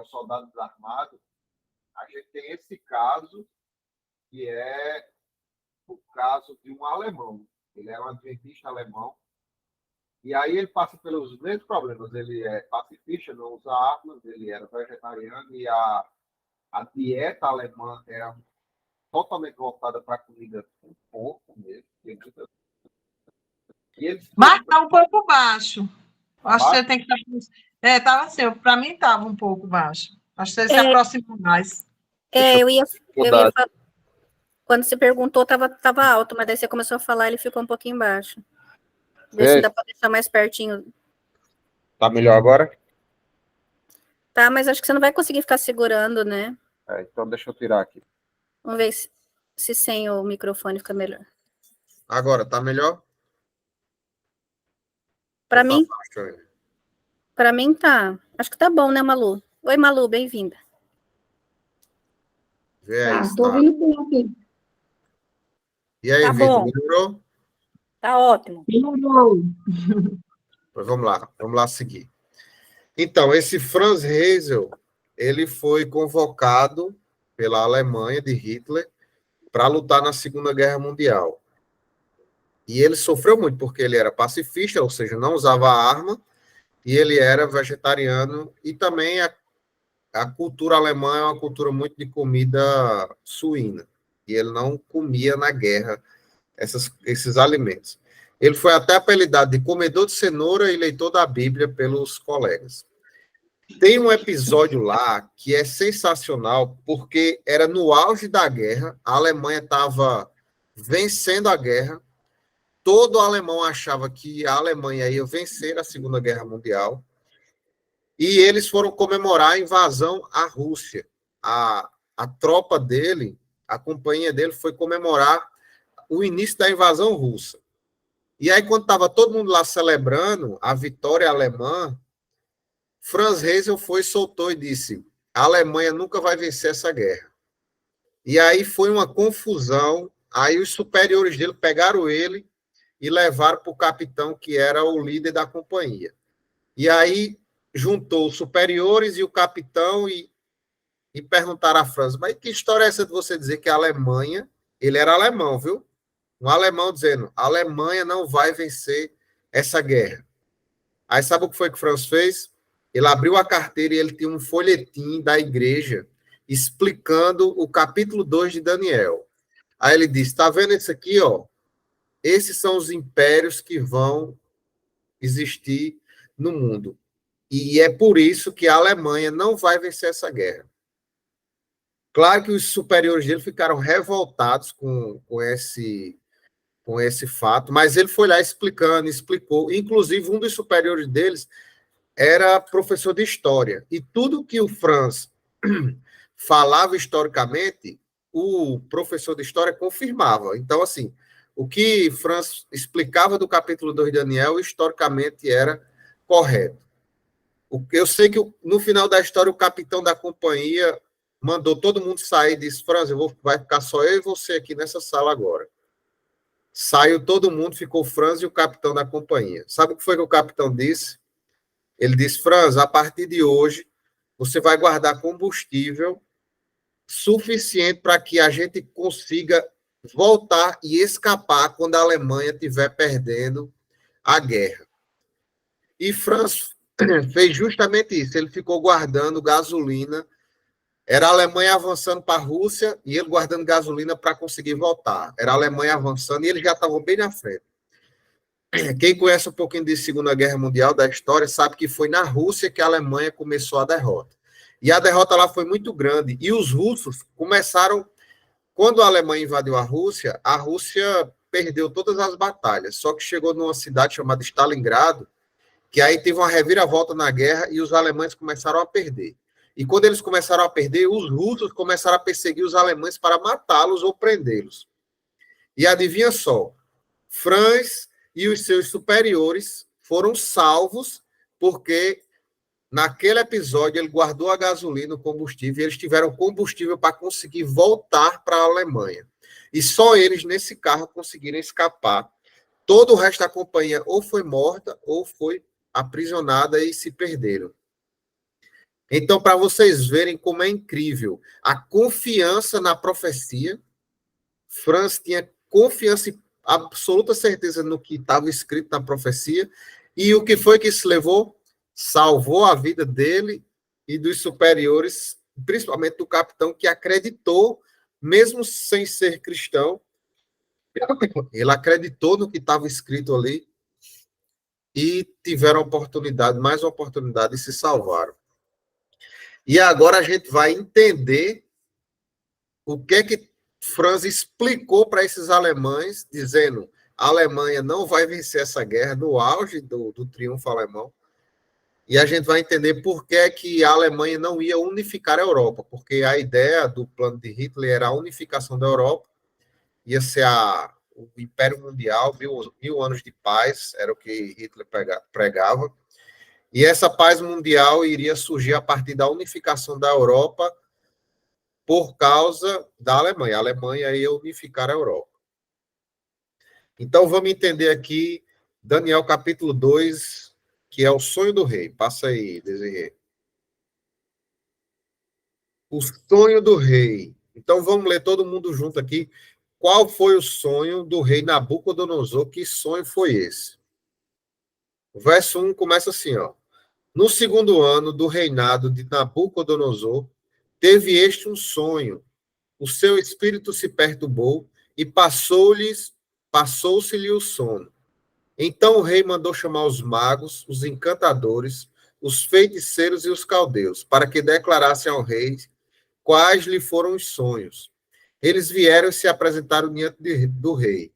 os soldados armados, a gente tem esse caso, que é o caso de um alemão. Ele é um adventista alemão. E aí ele passa pelos mesmos problemas. Ele é pacifista, não usa armas, ele era vegetariano e a dieta alemã era totalmente voltada para a comida com porco mesmo. Mas está um pouco baixo. Tá Acho que baixo? você tem que estar. Estava assim, para mim estava um pouco baixo. Acho que você se aproximou mais. Eu ia falar. Quando você perguntou, estava alto, mas daí você começou a falar, ele ficou um pouquinho baixo. Vê se dá para deixar mais pertinho. Tá melhor agora? Tá, mas acho que você não vai conseguir ficar segurando, né? Então deixa eu tirar aqui. Vamos ver se sem o microfone fica melhor. Agora, tá melhor? Para mim tá. Acho que tá bom, né, Malu? Oi, Malu, bem-vinda. Vê aí, Tô ouvindo bem aqui. E aí, Tá Vitor, bom. melhorou? Tá ótimo. Melhorou. Pois vamos lá seguir. Então, esse Franz Hessel, ele foi convocado pela Alemanha de Hitler para lutar na Segunda Guerra Mundial. E ele sofreu muito, porque ele era pacifista, ou seja, não usava arma, e ele era vegetariano, e também a cultura alemã é uma cultura muito de comida suína, e ele não comia na guerra esses alimentos. Ele foi até apelidado de comedor de cenoura e leitor da Bíblia pelos colegas. Tem um episódio lá que é sensacional, porque era no auge da guerra, a Alemanha estava vencendo a guerra, todo alemão achava que a Alemanha ia vencer a Segunda Guerra Mundial, e eles foram comemorar a invasão à Rússia. A tropa dele, a companhia dele, foi comemorar o início da invasão russa. E aí, quando estava todo mundo lá celebrando a vitória alemã, Franz Hessel foi, soltou e disse: a Alemanha nunca vai vencer essa guerra. E aí foi uma confusão. Aí os superiores dele pegaram ele e levaram para o capitão, que era o líder da companhia. E aí juntou os superiores e o capitão e perguntaram a Franz: mas que história é essa de você dizer que a Alemanha... Ele era alemão, viu? Um alemão dizendo: a Alemanha não vai vencer essa guerra. Aí sabe o que foi que o Franz fez? Ele abriu a carteira e ele tinha um folhetim da igreja explicando o capítulo 2 de Daniel. Aí ele disse: está vendo isso aqui, ó? Esses são os impérios que vão existir no mundo. E é por isso que a Alemanha não vai vencer essa guerra. Claro que os superiores dele ficaram revoltados com esse fato, mas ele foi lá explicou. Inclusive, um dos superiores deles era professor de história. E tudo que o Franz falava historicamente, o professor de história confirmava. Então, assim, o que Franz explicava do capítulo 2 de Daniel, historicamente, era correto. Eu sei que no final da história, o capitão da companhia mandou todo mundo sair e disse: Franz, vai ficar só eu e você aqui nessa sala agora. Saiu todo mundo, ficou o Franz e o capitão da companhia. Sabe o que foi que o capitão disse? Ele disse: Franz, a partir de hoje, você vai guardar combustível suficiente para que a gente consiga voltar e escapar quando a Alemanha estiver perdendo a guerra. E Franz fez justamente isso. Ele ficou guardando gasolina. Era a Alemanha avançando para a Rússia e ele guardando gasolina para conseguir voltar. Era a Alemanha avançando e eles já estavam bem na frente. Quem conhece um pouquinho de Segunda Guerra Mundial, da história, sabe que foi na Rússia que a Alemanha começou a derrota. E a derrota lá foi muito grande. E os russos começaram... Quando a Alemanha invadiu a Rússia perdeu todas as batalhas. Só que chegou numa cidade chamada Stalingrado, que aí teve uma reviravolta na guerra e os alemães começaram a perder. E quando eles começaram a perder, os russos começaram a perseguir os alemães para matá-los ou prendê-los. E adivinha só, Franz e os seus superiores foram salvos porque naquele episódio ele guardou a gasolina, o combustível, e eles tiveram combustível para conseguir voltar para a Alemanha. E só eles, nesse carro, conseguiram escapar. Todo o resto da companhia ou foi morta ou foi aprisionada e se perderam. Então, para vocês verem como é incrível a confiança na profecia, Franz tinha confiança e absoluta certeza no que estava escrito na profecia, e o que foi que isso levou? Salvou a vida dele e dos superiores, principalmente do capitão, que acreditou, mesmo sem ser cristão, ele acreditou no que estava escrito ali e tiveram oportunidade, mais uma oportunidade, e se salvaram. E agora a gente vai entender o que Franz explicou para esses alemães, dizendo: a Alemanha não vai vencer essa guerra no auge do triunfo alemão. E a gente vai entender por que a Alemanha não ia unificar a Europa, porque a ideia do plano de Hitler era a unificação da Europa, ia ser o Império Mundial, mil anos de paz, era o que Hitler pregava. E essa paz mundial iria surgir a partir da unificação da Europa por causa da Alemanha. A Alemanha ia unificar a Europa. Então, vamos entender aqui Daniel capítulo 2, que é o sonho do rei. Passa aí, Desirê. O sonho do rei. Então, vamos ler todo mundo junto aqui. Qual foi o sonho do rei Nabucodonosor? Que sonho foi esse? O verso 1 começa assim, ó. No segundo ano do reinado de Nabucodonosor, teve este um sonho. O seu espírito se perturbou e passou-se-lhe o sono. Então o rei mandou chamar os magos, os encantadores, os feiticeiros e os caldeus, para que declarassem ao rei quais lhe foram os sonhos. Eles vieram e se apresentaram diante do rei.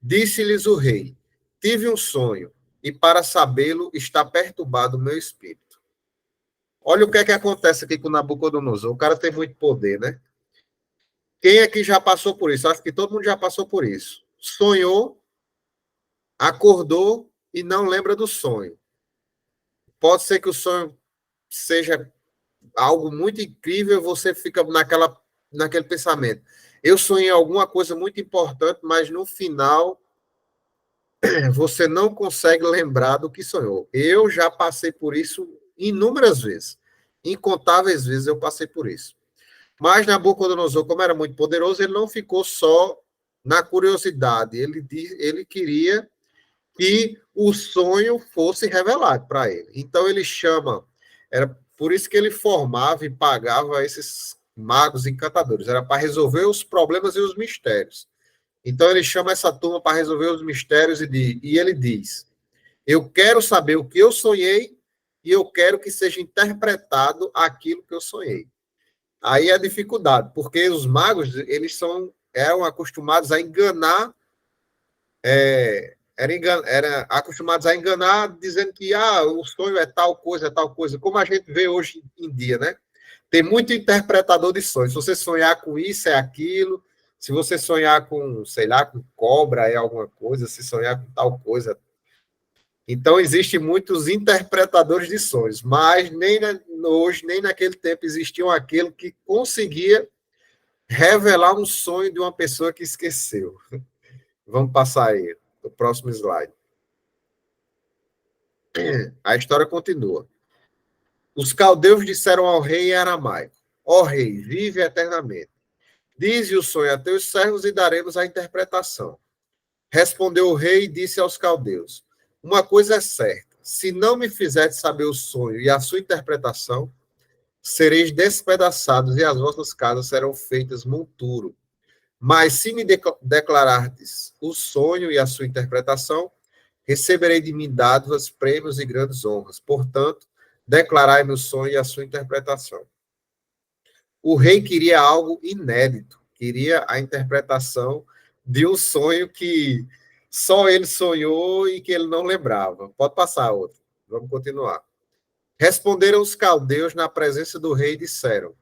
Disse-lhes o rei: tive um sonho, e para sabê-lo está perturbado o meu espírito. Olha o que é que acontece aqui com Nabucodonosor. O cara tem muito poder, né? Quem aqui já passou por isso? Acho que todo mundo já passou por isso. Sonhou, acordou e não lembra do sonho. Pode ser que o sonho seja algo muito incrível, você fica naquele pensamento. Eu sonhei alguma coisa muito importante, mas no final você não consegue lembrar do que sonhou. Eu já passei por isso inúmeras vezes. Incontáveis vezes eu passei por isso. Mas Nabucodonosor, como era muito poderoso, ele não ficou só na curiosidade. Ele queria que o sonho fosse revelado para ele. Então ele chama, era por isso que ele formava e pagava esses magos encantadores, era para resolver os problemas e os mistérios. Então ele chama essa turma para resolver os mistérios e ele diz: eu quero saber o que eu sonhei e eu quero que seja interpretado aquilo que eu sonhei. Aí a dificuldade, porque os magos, eram acostumados a enganar, eram acostumados a enganar dizendo que o sonho é tal coisa, como a gente vê hoje em dia, né? Tem muito interpretador de sonhos. Se você sonhar com isso, é aquilo. Se você sonhar com, sei lá, com cobra, é alguma coisa. Se sonhar com tal coisa. Então, existem muitos interpretadores de sonhos, mas hoje, nem naquele tempo, existia aquele que conseguia revelar um sonho de uma pessoa que esqueceu. Vamos passar aí, o próximo slide. A história continua. Os caldeus disseram ao rei em aramaico: ó rei, vive eternamente. Dize o sonho a teus servos e daremos a interpretação. Respondeu o rei e disse aos caldeus: uma coisa é certa, se não me fizerdes saber o sonho e a sua interpretação, sereis despedaçados e as vossas casas serão feitas monturo. Mas se me declarardes o sonho e a sua interpretação, receberei de mim dádivas, prêmios e grandes honras. Portanto, declarai-me o sonho e a sua interpretação. O rei queria algo inédito, queria a interpretação de um sonho que só ele sonhou e que ele não lembrava. Pode passar outro. Vamos continuar. Responderam os caldeus na presença do rei e disseram: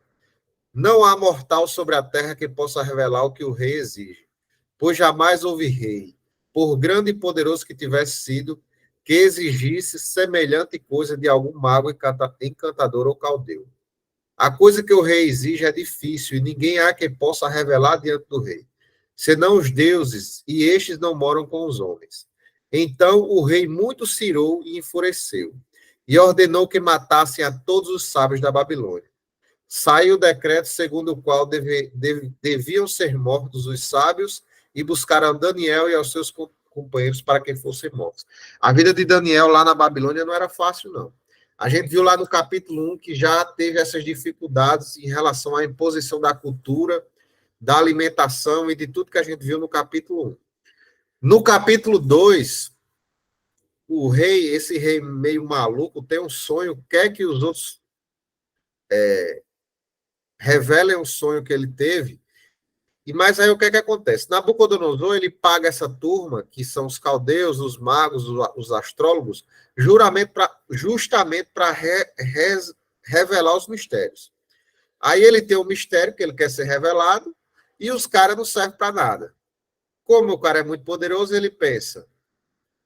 não há mortal sobre a terra que possa revelar o que o rei exige, pois jamais houve rei, por grande e poderoso que tivesse sido, que exigisse semelhante coisa de algum mago encantador ou caldeu. A coisa que o rei exige é difícil, e ninguém há que possa revelar diante do rei, senão os deuses, e estes não moram com os homens. Então o rei muito se irou e enfureceu, e ordenou que matassem a todos os sábios da Babilônia. Saiu o decreto segundo o qual deviam ser mortos os sábios e buscaram Daniel e aos seus companheiros para que fossem mortos. A vida de Daniel lá na Babilônia não era fácil, não. A gente viu lá no capítulo 1 que já teve essas dificuldades em relação à imposição da cultura, da alimentação e de tudo que a gente viu no capítulo 1. No capítulo 2, o rei, esse rei meio maluco, tem um sonho, quer que os outros revelem o sonho que ele teve. Mas aí o que acontece? Nabucodonosor, ele paga essa turma, que são os caldeus, os magos, os astrólogos, justamente para revelar os mistérios. Aí ele tem um mistério que ele quer ser revelado e os caras não servem para nada. Como o cara é muito poderoso, ele pensa,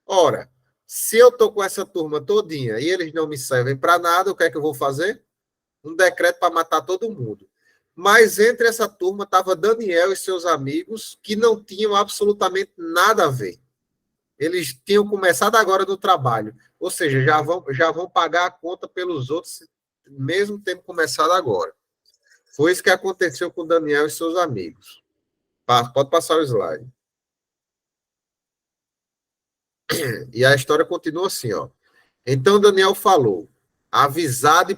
ora, se eu estou com essa turma todinha e eles não me servem para nada, o que é que eu vou fazer? Um decreto para matar todo mundo. Mas entre essa turma estava Daniel e seus amigos, que não tinham absolutamente nada a ver. Eles tinham começado agora no trabalho, ou seja, já vão pagar a conta pelos outros, mesmo tendo começado agora. Foi isso que aconteceu com Daniel e seus amigos. Pode passar o slide. E a história continua assim, ó. Então Daniel falou, avisado e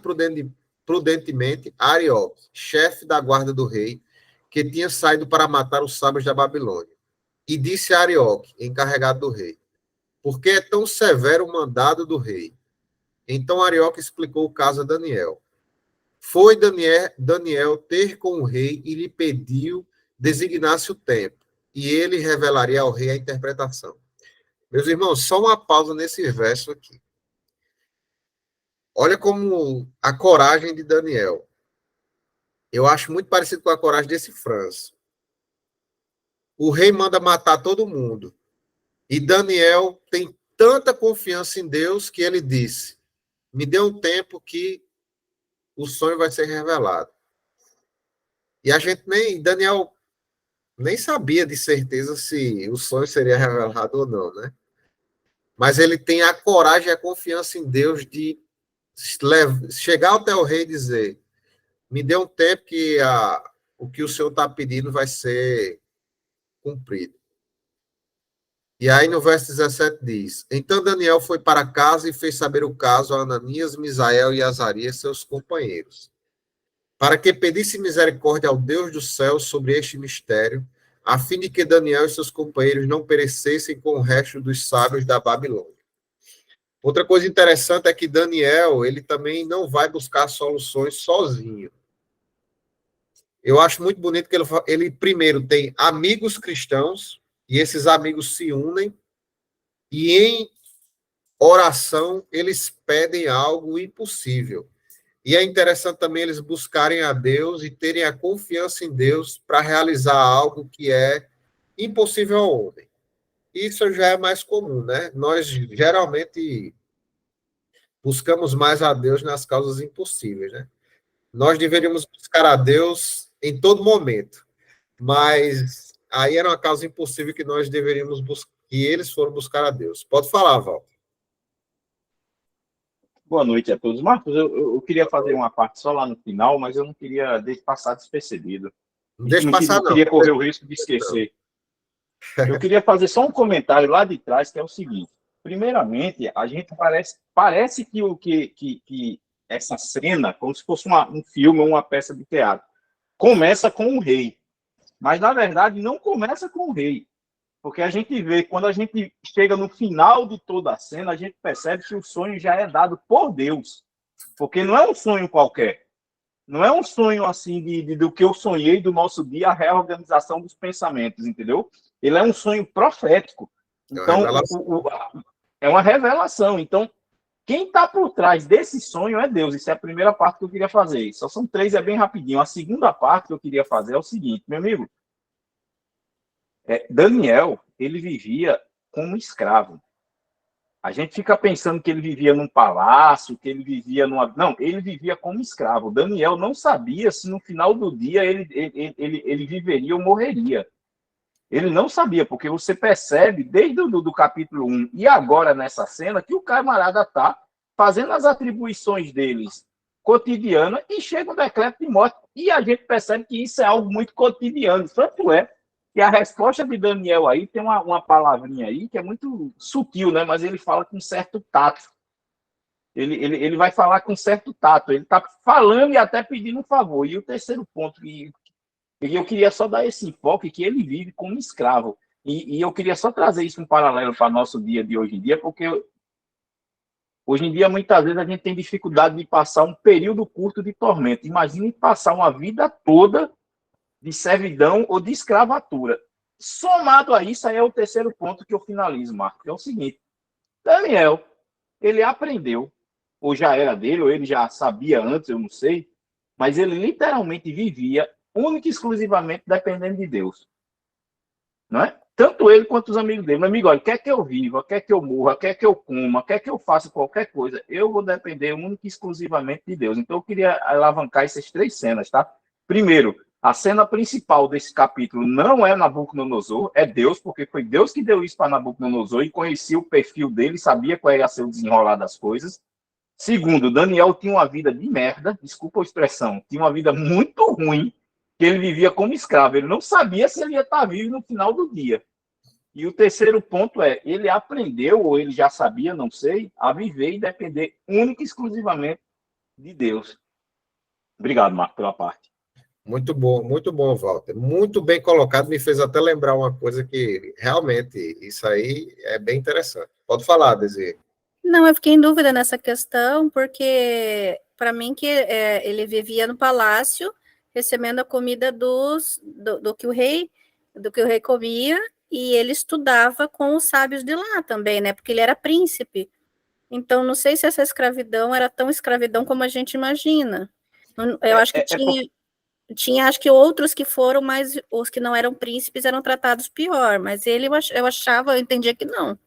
prudentemente, Arioque, chefe da guarda do rei, que tinha saído para matar os sábios da Babilônia. E disse a Arioque, encarregado do rei, por que é tão severo o mandado do rei? Então Arioque explicou o caso a Daniel. Foi Daniel ter com o rei e lhe pediu designasse o tempo, e ele revelaria ao rei a interpretação. Meus irmãos, só uma pausa nesse verso aqui. Olha como a coragem de Daniel. Eu acho muito parecido com a coragem desse Franz. O rei manda matar todo mundo. E Daniel tem tanta confiança em Deus que ele disse, me dê um tempo que o sonho vai ser revelado. E Daniel nem sabia de certeza se o sonho seria revelado ou não, né? Mas ele tem a coragem e a confiança em Deus de chegar até o rei e dizer, me dê um tempo que o que o senhor está pedindo vai ser cumprido. E aí no verso 17 diz, então Daniel foi para casa e fez saber o caso a Ananias, Misael e Azarias, seus companheiros, para que pedisse misericórdia ao Deus do céu sobre este mistério, a fim de que Daniel e seus companheiros não perecessem com o resto dos sábios da Babilônia. Outra coisa interessante é que Daniel, ele também não vai buscar soluções sozinho. Eu acho muito bonito que ele primeiro tem amigos cristãos, e esses amigos se unem, e em oração eles pedem algo impossível. E é interessante também eles buscarem a Deus e terem a confiança em Deus para realizar algo que é impossível ao homem. Isso já é mais comum, né? Nós geralmente buscamos mais a Deus nas causas impossíveis, né? Nós deveríamos buscar a Deus em todo momento, mas aí era uma causa impossível que nós deveríamos buscar, e eles foram buscar a Deus. Pode falar, Val. Boa noite a todos. Marcos, eu queria fazer uma parte só lá no final, mas eu não queria deixar passar despercebido. Não deixa passar, não. Eu queria correr o risco de esquecer. Eu queria fazer só um comentário lá de trás, que é o seguinte. Primeiramente, a gente parece que essa cena, como se fosse um filme ou uma peça de teatro, começa com o rei. Mas, na verdade, não começa com o rei. Porque a gente vê, quando a gente chega no final de toda a cena, a gente percebe que o sonho já é dado por Deus. Porque não é um sonho qualquer. Não é um sonho assim do que eu sonhei do nosso dia, a reorganização dos pensamentos, entendeu? Ele é um sonho profético. Então, é uma revelação. Então, quem está por trás desse sonho é Deus. Isso é a primeira parte que eu queria fazer. Só são 3, é bem rapidinho. A segunda parte que eu queria fazer é o seguinte, meu amigo. Daniel, ele vivia como escravo. A gente fica pensando que ele vivia num palácio, que ele vivia numa... Não, ele vivia como escravo. Daniel não sabia se no final do dia ele viveria ou morreria. Ele não sabia, porque você percebe desde do capítulo 1 e agora nessa cena que o camarada está fazendo as atribuições deles cotidianas e chega um decreto de morte. E a gente percebe que isso é algo muito cotidiano. Tanto é que a resposta de Daniel aí tem uma palavrinha aí que é muito sutil, né? Mas ele fala com certo tato. Ele vai falar com certo tato. Ele está falando e até pedindo um favor. E o terceiro ponto, e eu queria só dar esse enfoque que ele vive como escravo. E eu queria só trazer isso um paralelo para o nosso dia de hoje em dia, porque hoje em dia, muitas vezes, a gente tem dificuldade de passar um período curto de tormento. Imagine passar uma vida toda de servidão ou de escravatura. Somado a isso, aí é o terceiro ponto que eu finalizo, Marco, que é o seguinte. Daniel, ele aprendeu, ou já era dele, ou ele já sabia antes, eu não sei, mas ele literalmente vivia única e exclusivamente dependendo de Deus. Não é? Tanto ele quanto os amigos dele. Meu amigo, olha, quer que eu viva, quer que eu morra, quer que eu coma, quer que eu faça qualquer coisa, eu vou depender única e exclusivamente de Deus. Então, eu queria alavancar essas 3 cenas, tá? Primeiro, a cena principal desse capítulo não é Nabucodonosor, é Deus, porque foi Deus que deu isso para Nabucodonosor e conhecia o perfil dele, sabia qual ia ser o desenrolar das coisas. Segundo, Daniel tinha uma vida de merda, desculpa a expressão, tinha uma vida muito ruim, que ele vivia como escravo. Ele não sabia se ele ia estar vivo no final do dia. E o terceiro ponto é, ele aprendeu, ou ele já sabia, não sei, a viver e depender única e exclusivamente de Deus. Obrigado, Marco, pela parte. Muito bom, Walter. Muito bem colocado, me fez até lembrar uma coisa que realmente isso aí é bem interessante. Pode falar, Desirê. Não, eu fiquei em dúvida nessa questão, porque para mim que ele vivia no palácio, recebendo a comida do que o rei comia, e ele estudava com os sábios de lá também, né? Porque ele era príncipe. Então, não sei se essa escravidão era tão escravidão como a gente imagina. Eu acho que tinha acho que outros que foram, mas os que não eram príncipes eram tratados pior, mas ele eu entendia que não.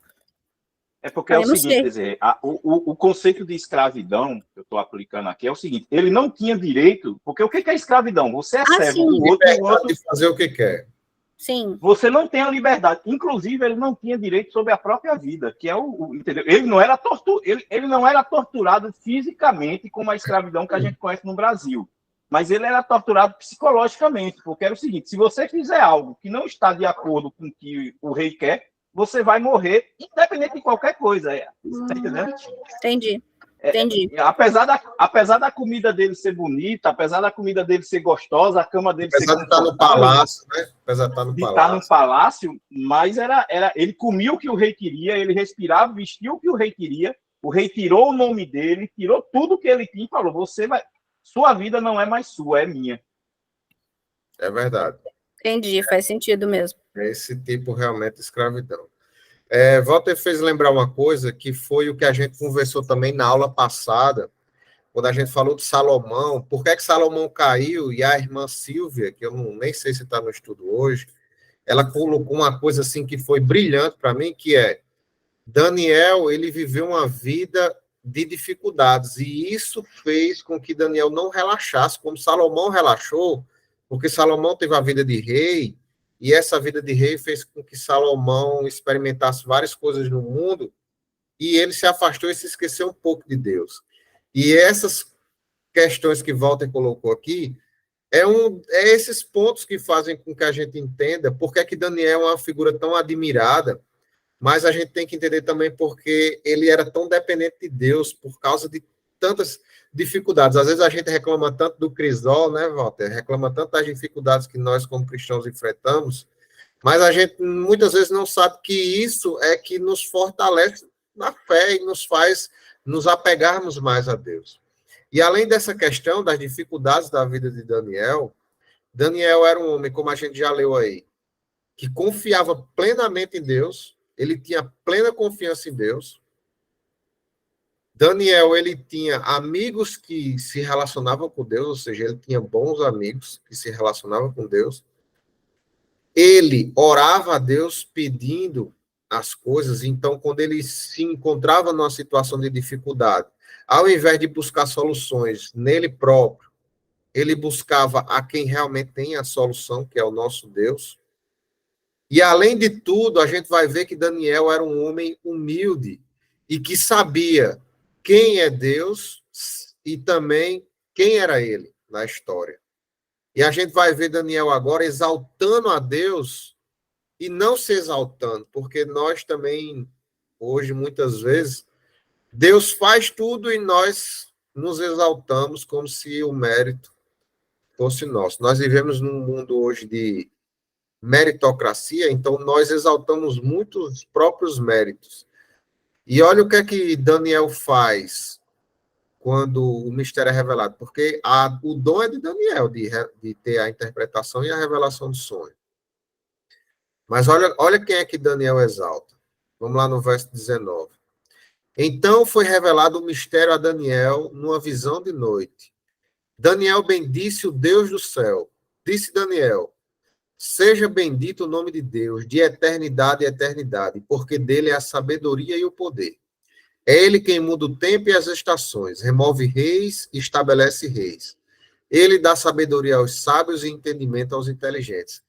É porque é o seguinte, dizer, o conceito de escravidão que eu estou aplicando aqui é o seguinte, ele não tinha direito, porque o que é escravidão? Você é servo do outro e o outro... de fazer o que quer. Sim. Você não tem a liberdade. Inclusive, ele não tinha direito sobre a própria vida, que é entendeu? Ele não era torturado fisicamente como a escravidão que a gente conhece no Brasil. Mas ele era torturado psicologicamente, porque era o seguinte, se você fizer algo que não está de acordo com o que o rei quer, você vai morrer, independente de qualquer coisa. Tá entendendo? Entendi. Entendi. Apesar da comida dele ser bonita, apesar da comida dele ser gostosa, a cama dele apesar ser de estar no palácio, né? Apesar de estar no palácio, mas ele comia o que o rei queria, ele respirava, vestia o que o rei queria, o rei tirou o nome dele, tirou tudo que ele tinha e falou, sua vida não é mais sua, é minha. É verdade. Entendi, faz sentido mesmo. É esse tipo realmente de escravidão. Walter fez lembrar uma coisa que foi o que a gente conversou também na aula passada, quando a gente falou de Salomão, por que Salomão caiu, e a irmã Silvia, que eu nem sei se está no estudo hoje, ela colocou uma coisa assim que foi brilhante para mim, que é, Daniel, ele viveu uma vida de dificuldades, e isso fez com que Daniel não relaxasse, como Salomão relaxou, porque Salomão teve a vida de rei, e essa vida de rei fez com que Salomão experimentasse várias coisas no mundo, e ele se afastou e se esqueceu um pouco de Deus. E essas questões que Walter colocou aqui, esses pontos que fazem com que a gente entenda por que Daniel é uma figura tão admirada, mas a gente tem que entender também porque ele era tão dependente de Deus por causa de tantas dificuldades. Às vezes a gente reclama tanto do crisol, né, Walter? Reclama tanto das dificuldades que nós, como cristãos, enfrentamos, mas a gente muitas vezes não sabe que isso é que nos fortalece na fé e nos faz nos apegarmos mais a Deus. E além dessa questão das dificuldades da vida de Daniel, Daniel era um homem, como a gente já leu aí, que confiava plenamente em Deus, ele tinha plena confiança em Deus. Daniel, ele tinha amigos que se relacionavam com Deus, ou seja, ele tinha bons amigos que se relacionavam com Deus. Ele orava a Deus pedindo as coisas, então, quando ele se encontrava numa situação de dificuldade, ao invés de buscar soluções nele próprio, ele buscava a quem realmente tem a solução, que é o nosso Deus. E, além de tudo, a gente vai ver que Daniel era um homem humilde e que sabia quem é Deus e também quem era ele na história. E a gente vai ver Daniel agora exaltando a Deus e não se exaltando, porque nós também, hoje, muitas vezes, Deus faz tudo e nós nos exaltamos como se o mérito fosse nosso. Nós vivemos num mundo hoje de meritocracia, então nós exaltamos muito os próprios méritos. E olha o que é que Daniel faz quando o mistério é revelado, porque o dom é de Daniel, de ter a interpretação e a revelação do sonho. Mas olha quem é que Daniel exalta. Vamos lá no verso 19. Então foi revelado o mistério a Daniel numa visão de noite. Daniel bendisse o Deus do céu. Disse Daniel, seja bendito o nome de Deus, de eternidade a eternidade, porque dele é a sabedoria e o poder. É ele quem muda o tempo e as estações, remove reis e estabelece reis. Ele dá sabedoria aos sábios e entendimento aos inteligentes.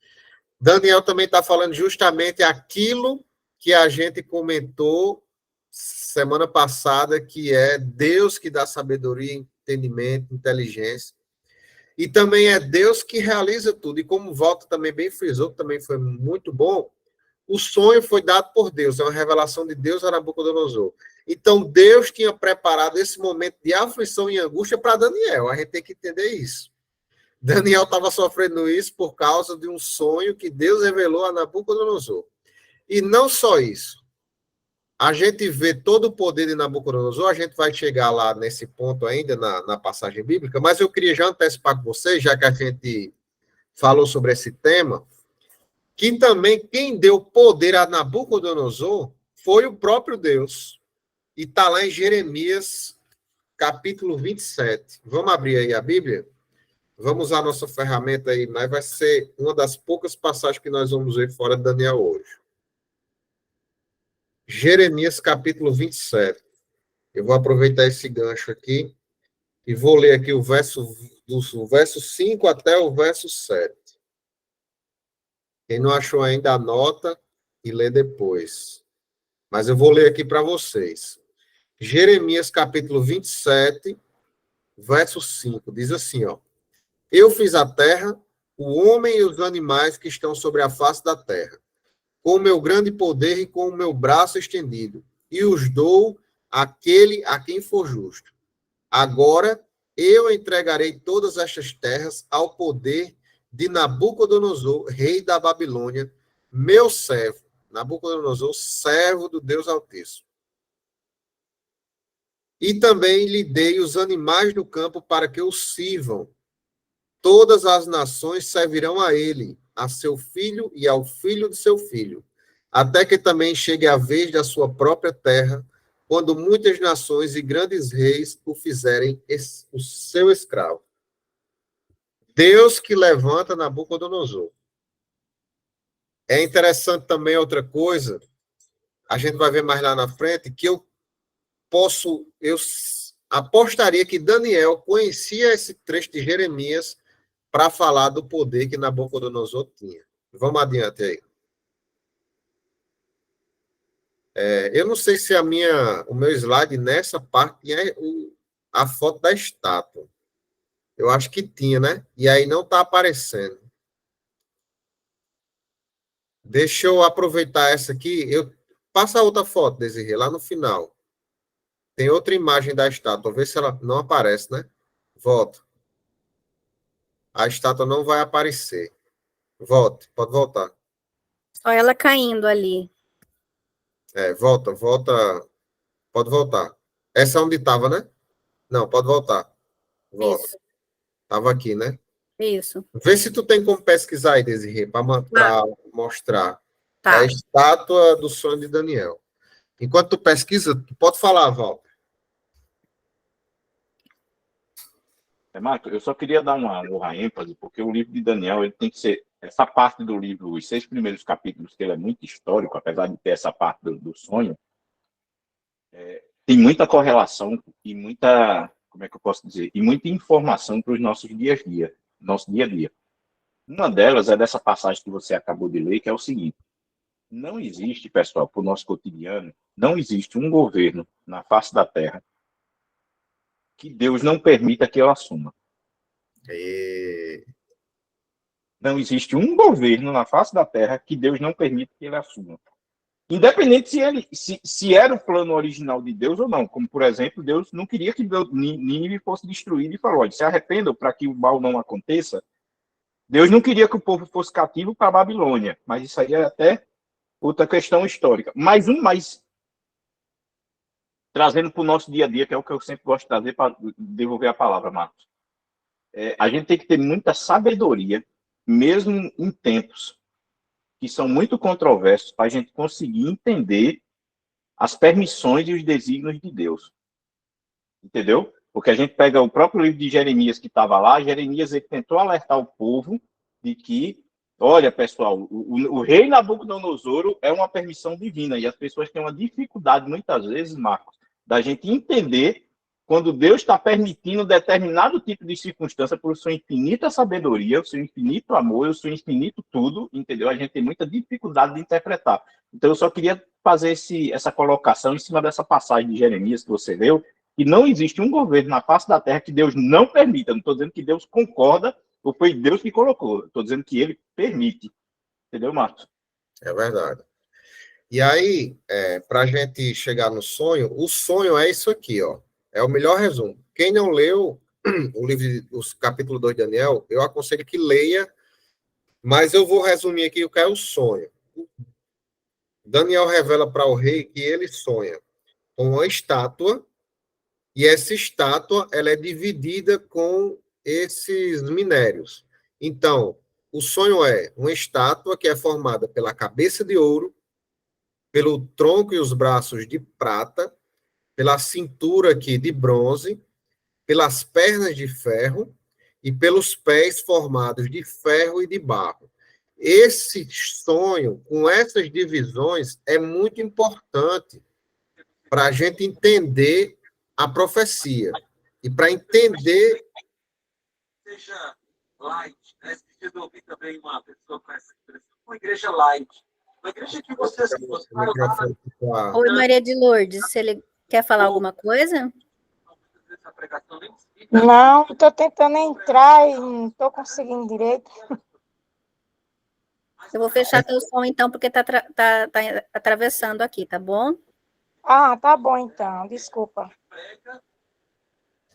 Daniel também está falando justamente aquilo que a gente comentou semana passada, que é Deus que dá sabedoria, entendimento, inteligência. E também é Deus que realiza tudo. E como o Walter também bem frisou, que também foi muito bom, o sonho foi dado por Deus, é uma revelação de Deus a Nabucodonosor. Então, Deus tinha preparado esse momento de aflição e angústia para Daniel. A gente tem que entender isso. Daniel estava sofrendo isso por causa de um sonho que Deus revelou a Nabucodonosor. E não só isso. A gente vê todo o poder de Nabucodonosor, a gente vai chegar lá nesse ponto ainda na passagem bíblica, mas eu queria já antecipar com vocês, já que a gente falou sobre esse tema, que também quem deu poder a Nabucodonosor foi o próprio Deus. E está lá em Jeremias, capítulo 27. Vamos abrir aí a Bíblia? Vamos usar a nossa ferramenta aí, mas vai ser uma das poucas passagens que nós vamos ver fora de Daniel hoje. Jeremias, capítulo 27. Eu vou aproveitar esse gancho aqui e vou ler aqui o verso 5 até o verso 7. Quem não achou ainda, anota e lê depois. Mas eu vou ler aqui para vocês. Jeremias, capítulo 27, verso 5, diz assim, ó. Eu fiz a terra, o homem e os animais que estão sobre a face da terra, com o meu grande poder e com o meu braço estendido, e os dou àquele a quem for justo. Agora eu entregarei todas estas terras ao poder de Nabucodonosor, rei da Babilônia, meu servo. Nabucodonosor, servo do Deus Altíssimo. E também lhe dei os animais do campo para que o sirvam. Todas as nações servirão a ele, a seu filho e ao filho de seu filho, até que também chegue a vez da sua própria terra, quando muitas nações e grandes reis o fizerem o seu escravo. Deus que levanta Nabucodonosor. É interessante também outra coisa, a gente vai ver mais lá na frente, que eu apostaria que Daniel conhecia esse trecho de Jeremias para falar do poder que Nabucodonosor tinha. Vamos adiante aí. Eu não sei se o meu slide nessa parte tinha a foto da estátua. Eu acho que tinha, né? E aí não está aparecendo. Deixa eu aproveitar essa aqui. Passa a outra foto, Desirê, lá no final. Tem outra imagem da estátua. Vê se ela não aparece, né? Volta. A estátua não vai aparecer. Volta, pode voltar. Só ela caindo ali. Volta. Pode voltar. Essa é onde estava, né? Não, pode voltar. Volta. Isso. Estava aqui, né? Isso. Vê se tu tem como pesquisar aí, Desirê, para mostrar. Tá. É a estátua do sonho de Daniel. Enquanto tu pesquisa, tu pode falar, Walter. Marco, eu só queria dar uma ênfase, porque o livro de Daniel, ele tem que ser, essa parte do livro, os 6 primeiros capítulos, que ele é muito histórico, apesar de ter essa parte do sonho, tem muita correlação e muita, como é que eu posso dizer, e muita informação para os nossos nosso dia a dia. Uma delas é dessa passagem que você acabou de ler, que é o seguinte: não existe, pessoal, para o nosso cotidiano, não existe um governo na face da Terra que Deus não permita que eu assuma. E... Não existe um governo na face da Terra que Deus não permita que ele assuma. Independente se era o plano original de Deus ou não. Como, por exemplo, Deus não queria que Nínive fosse destruído e falou, olha, se arrependam para que o mal não aconteça. Deus não queria que o povo fosse cativo para a Babilônia, mas isso aí é até outra questão histórica. Mais trazendo para o nosso dia a dia, que é o que eu sempre gosto de trazer para devolver a palavra, Marcos. A gente tem que ter muita sabedoria, mesmo em tempos que são muito controversos, para a gente conseguir entender as permissões e os desígnios de Deus. Entendeu? Porque a gente pega o próprio livro de Jeremias que estava lá, Jeremias ele tentou alertar o povo de que, olha, pessoal, o rei Nabucodonosor é uma permissão divina, e as pessoas têm uma dificuldade, muitas vezes, Marcos, da gente entender quando Deus está permitindo determinado tipo de circunstância por sua infinita sabedoria, o seu infinito amor, o seu infinito tudo, entendeu? A gente tem muita dificuldade de interpretar. Então, eu só queria fazer essa colocação em cima dessa passagem de Jeremias que você leu, que não existe um governo na face da Terra que Deus não permita. Eu não estou dizendo que Deus concorda, ou foi Deus que colocou. Estou dizendo que ele permite. Entendeu, Marcos? É verdade. E aí, para a gente chegar no sonho, o sonho é isso aqui, ó. É o melhor resumo. Quem não leu o livro, os capítulo 2 de Daniel, eu aconselho que leia, mas eu vou resumir aqui o que é o sonho. Daniel revela para o rei que ele sonha com uma estátua, e essa estátua ela é dividida com esses minérios. Então, o sonho é uma estátua que é formada pela cabeça de ouro, pelo tronco e os braços de prata, pela cintura aqui de bronze, pelas pernas de ferro e pelos pés formados de ferro e de barro. Esse sonho, com essas divisões, é muito importante para a gente entender a profecia. E para entender... Seja light, né? Esse dia eu ouvi também uma pessoa com essa expressão, uma igreja light. Uma igreja que você se Oi, Maria de Lourdes, se ele quer falar alguma coisa? Não, estou tentando entrar e não estou conseguindo direito. Eu vou fechar teu som, então, porque tá atravessando aqui, tá bom? Ah, tá bom, então. Desculpa.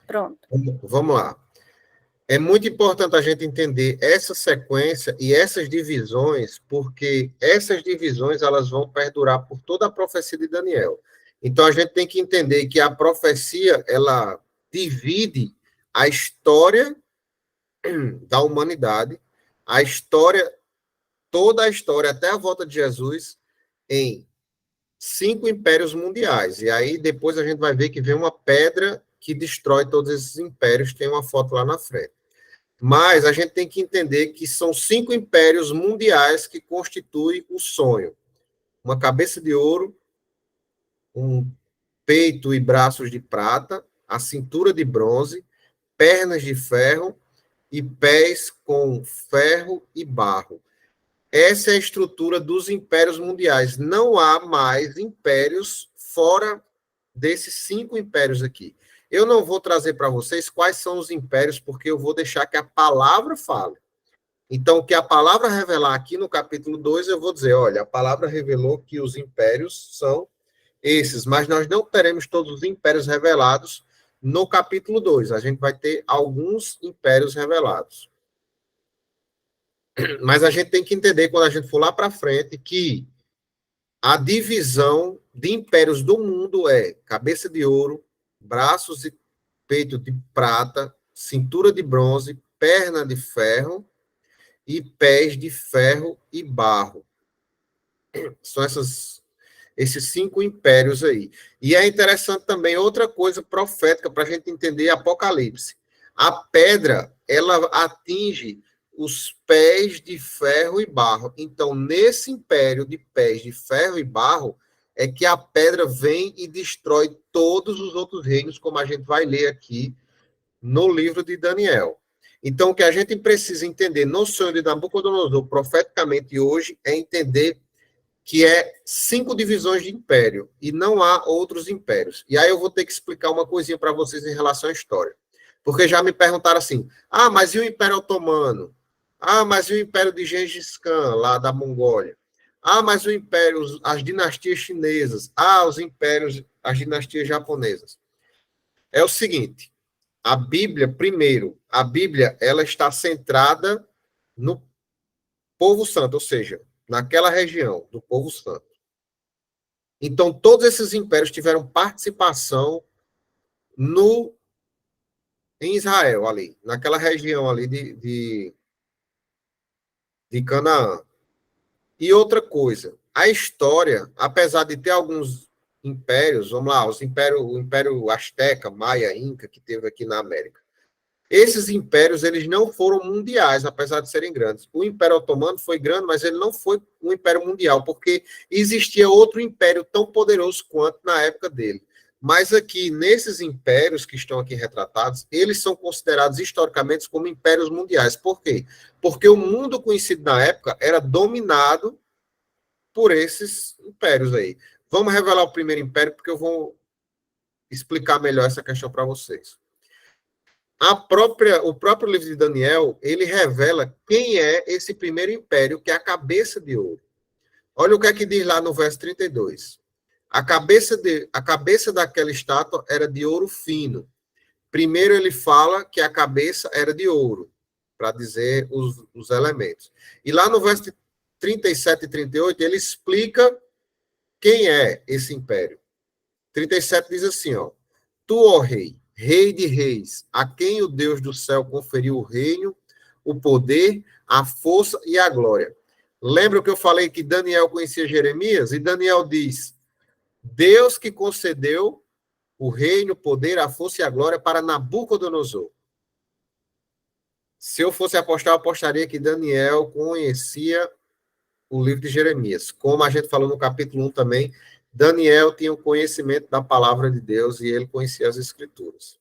Pronto. Vamos lá. É muito importante a gente entender essa sequência e essas divisões, porque essas divisões elas vão perdurar por toda a profecia de Daniel. Então, a gente tem que entender que a profecia, ela divide a história da humanidade, a história, toda a história, até a volta de Jesus, em 5 impérios mundiais. E aí, depois a gente vai ver que vem uma pedra que destrói todos esses impérios, tem uma foto lá na frente. Mas a gente tem que entender que são 5 impérios mundiais que constituem o sonho. Uma cabeça de ouro, um peito e braços de prata, a cintura de bronze, pernas de ferro e pés com ferro e barro. Essa é a estrutura dos impérios mundiais. Não há mais impérios fora desses 5 impérios aqui. Eu não vou trazer para vocês quais são os impérios, porque eu vou deixar que a palavra fale. Então, o que a palavra revelar aqui no capítulo 2, eu vou dizer, olha, a palavra revelou que os impérios são esses, mas nós não teremos todos os impérios revelados no capítulo 2. A gente vai ter alguns impérios revelados. Mas a gente tem que entender, quando a gente for lá para frente, que a divisão de impérios do mundo é cabeça de ouro, braços e peito de prata, cintura de bronze, perna de ferro e pés de ferro e barro. São esses 5 impérios aí. E é interessante também outra coisa profética para a gente entender Apocalipse. A pedra, ela atinge os pés de ferro e barro. Então, nesse império de pés de ferro e barro, é que a pedra vem e destrói todos os outros reinos, como a gente vai ler aqui no livro de Daniel. Então, o que a gente precisa entender no sonho de Nabucodonosor, profeticamente hoje, é entender que é 5 divisões de império, e não há outros impérios. E aí eu vou ter que explicar uma coisinha para vocês em relação à história. Porque já me perguntaram assim, mas e o Império Otomano? Mas e o Império de Gengis Khan, lá da Mongólia? Mas o Império, as dinastias chinesas? Os impérios, as dinastias japonesas? É o seguinte, a Bíblia, ela está centrada no povo santo, ou seja, naquela região do povo santo. Então, todos esses impérios tiveram participação em Israel, ali, naquela região ali de Canaã. E outra coisa, a história, apesar de ter alguns impérios, vamos lá, o Império Azteca, Maia, Inca, que teve aqui na América, esses impérios, eles não foram mundiais, apesar de serem grandes. O Império Otomano foi grande, mas ele não foi um império mundial, porque existia outro império tão poderoso quanto na época dele. Mas aqui, nesses impérios que estão aqui retratados, eles são considerados historicamente como impérios mundiais. Por quê? Porque o mundo conhecido na época era dominado por esses impérios aí. Vamos revelar o primeiro império, porque eu vou explicar melhor essa questão para vocês. O próprio livro de Daniel, ele revela quem é esse primeiro império, que é a cabeça de ouro. Olha o que é que diz lá no verso 32. A cabeça daquela estátua era de ouro fino. Primeiro ele fala que a cabeça era de ouro, para dizer os elementos. E lá no verso 37 e 38, ele explica quem é esse império. 37 diz assim, Tu, ó rei, Rei de reis, a quem o Deus do céu conferiu o reino, o poder, a força e a glória. Lembra que eu falei que Daniel conhecia Jeremias? E Daniel diz, Deus que concedeu o reino, o poder, a força e a glória para Nabucodonosor. Se eu fosse apostar, eu apostaria que Daniel conhecia o livro de Jeremias. Como a gente falou no capítulo 1 também, Daniel tinha o conhecimento da palavra de Deus e ele conhecia as escrituras.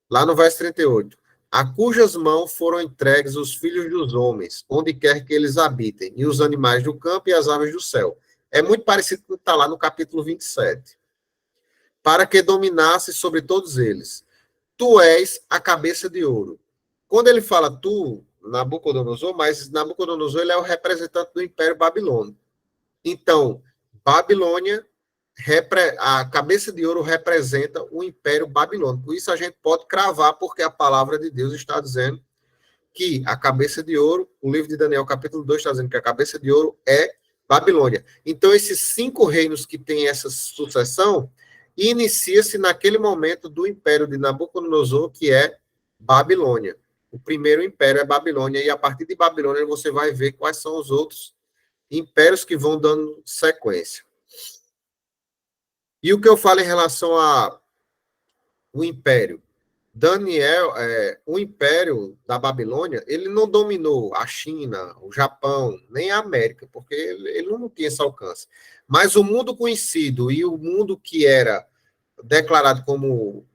Lá no verso 38, a cujas mãos foram entregues os filhos dos homens, onde quer que eles habitem, e os animais do campo e as aves do céu. É muito parecido com o que está lá no capítulo 27. Para que dominasse sobre todos eles. Tu és a cabeça de ouro. Quando ele fala tu, Nabucodonosor, mas Nabucodonosor ele é o representante do Império Babilônico. Então, Babilônia, a cabeça de ouro representa o Império Babilônico. Isso a gente pode cravar, porque a palavra de Deus está dizendo que a cabeça de ouro, o livro de Daniel, capítulo 2, está dizendo que a cabeça de ouro é Babilônia. Então, esses 5 reinos que têm essa sucessão, inicia-se naquele momento do Império de Nabucodonosor, que é Babilônia. O primeiro império é Babilônia, e a partir de Babilônia você vai ver quais são os outros impérios que vão dando sequência. E o que eu falo em relação ao império? Daniel, o império da Babilônia, ele não dominou a China, o Japão, nem a América, porque ele não tinha esse alcance. Mas o mundo conhecido e o mundo que era declarado como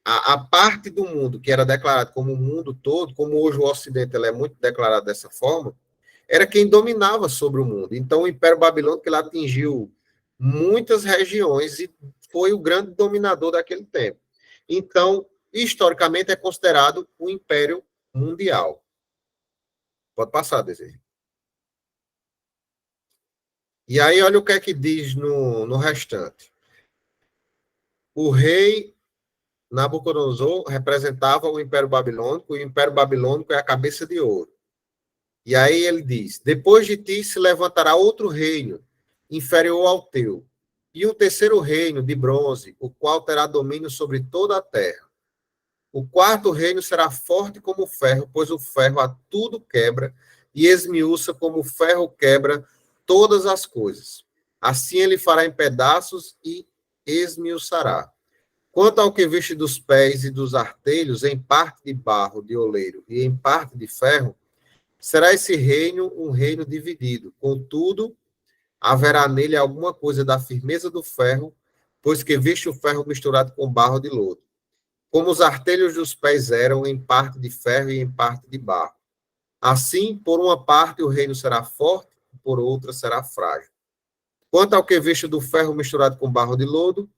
a parte do mundo que era declarado como o mundo todo, como hoje o Ocidente ele é muito declarado dessa forma, era quem dominava sobre o mundo. Então, o Império Babilônico ele atingiu muitas regiões e foi o grande dominador daquele tempo. Então, historicamente, é considerado o Império Mundial. Pode passar, Desejo. E aí, olha o que é que diz no restante. O rei Nabucodonosor representava o Império Babilônico, e o Império Babilônico é a cabeça de ouro. E aí ele diz, depois de ti se levantará outro reino, inferior ao teu, e um terceiro reino de bronze, o qual terá domínio sobre toda a terra. O quarto reino será forte como o ferro, pois o ferro a tudo quebra, e esmiuça como o ferro quebra todas as coisas. Assim ele fará em pedaços e esmiuçará. Quanto ao que viste dos pés e dos artelhos, em parte de barro de oleiro e em parte de ferro, será esse reino um reino dividido. Contudo, haverá nele alguma coisa da firmeza do ferro, pois que viste o ferro misturado com barro de lodo. Como os artelhos dos pés eram em parte de ferro e em parte de barro. Assim, por uma parte o reino será forte, por outra será frágil. Quanto ao que visto do ferro misturado com barro de lodo,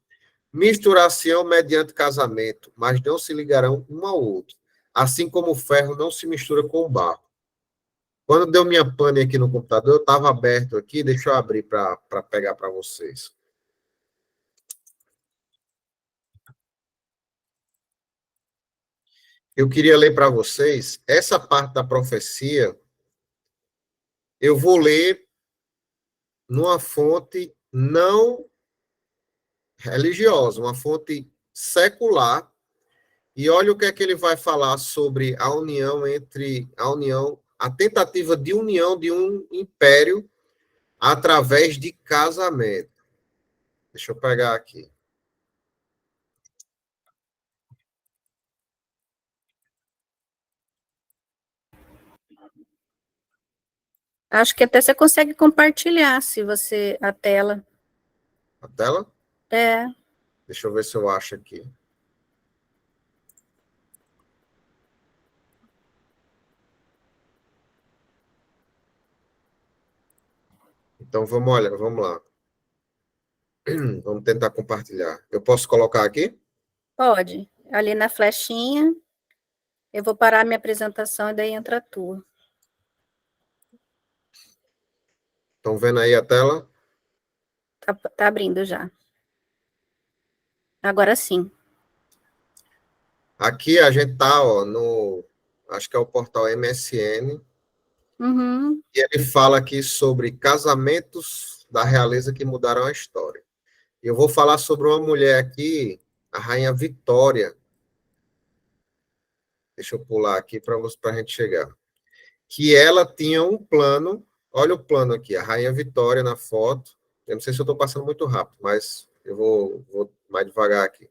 misturar-se-ão mediante casamento, mas não se ligarão um ao outro, assim como o ferro não se mistura com o barro. Quando deu minha pane aqui no computador, eu estava aberto aqui, deixa eu abrir para pegar para vocês. Eu queria ler para vocês essa parte da profecia. Eu vou ler numa fonte não religiosa, uma fonte secular. E olha o que é que ele vai falar sobre a união a tentativa de união de um império através de casamento. Deixa eu pegar aqui. Acho que até você consegue compartilhar, se você, a tela. A tela? É. Deixa eu ver se eu acho aqui. Então, vamos lá. Vamos tentar compartilhar. Eu posso colocar aqui? Pode. Ali na flechinha, eu vou parar minha apresentação e daí entra a tua. Estão vendo aí a tela? Tá abrindo já. Agora sim. Aqui a gente tá, ó, acho que é o portal MSN, Uhum. e ele fala aqui sobre casamentos da realeza que mudaram a história. Eu vou falar sobre uma mulher aqui, a Rainha Vitória. Deixa eu pular aqui para a gente chegar. Que ela tinha um plano, olha o plano aqui, a Rainha Vitória na foto. Eu não sei se eu estou passando muito rápido, mas eu vou mais devagar aqui.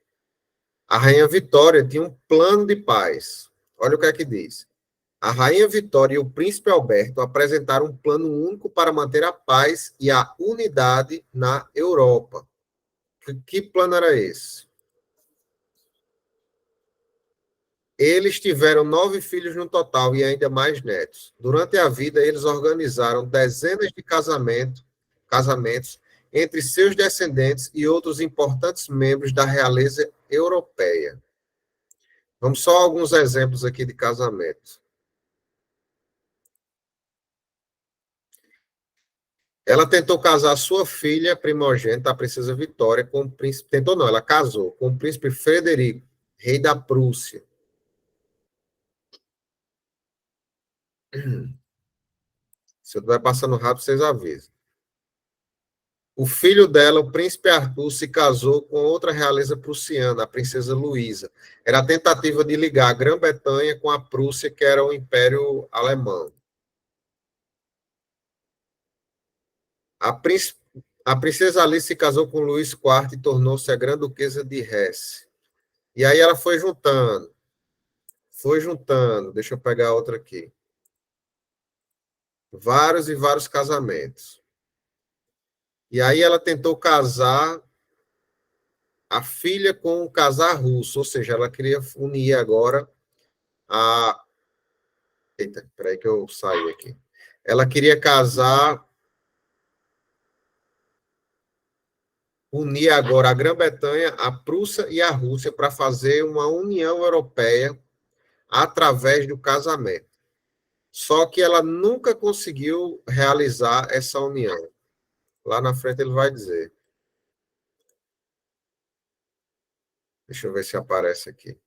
A Rainha Vitória tinha um plano de paz. Olha o que é que diz. A Rainha Vitória e o Príncipe Alberto apresentaram um plano único para manter a paz e a unidade na Europa. Que plano era esse? Eles tiveram 9 filhos no total e ainda mais netos. Durante a vida, eles organizaram dezenas de casamentos entre seus descendentes e outros importantes membros da realeza europeia. Vamos só alguns exemplos aqui de casamento. Ela tentou casar sua filha primogênita, a princesa Vitória, com o príncipe... Tentou não, ela casou com o príncipe Frederico, rei da Prússia. Se eu estiver passando rápido, vocês avisam. O filho dela, o príncipe Arthur, se casou com outra realeza prussiana, a princesa Luísa. Era a tentativa de ligar a Grã-Bretanha com a Prússia, que era o Império Alemão. A princesa Alice se casou com Luís IV e tornou-se a Grã-Duquesa de Hesse. E aí ela foi juntando. Deixa eu pegar outra aqui. Vários e vários casamentos. E aí ela tentou casar a filha com um casar russo, ou seja, ela queria unir agora a... Eita, peraí que eu saí aqui. Ela queria unir agora a Grã-Bretanha, a Prússia e a Rússia para fazer uma União Europeia através do casamento. Só que ela nunca conseguiu realizar essa união. Lá na frente ele vai dizer. Deixa eu ver se aparece aqui.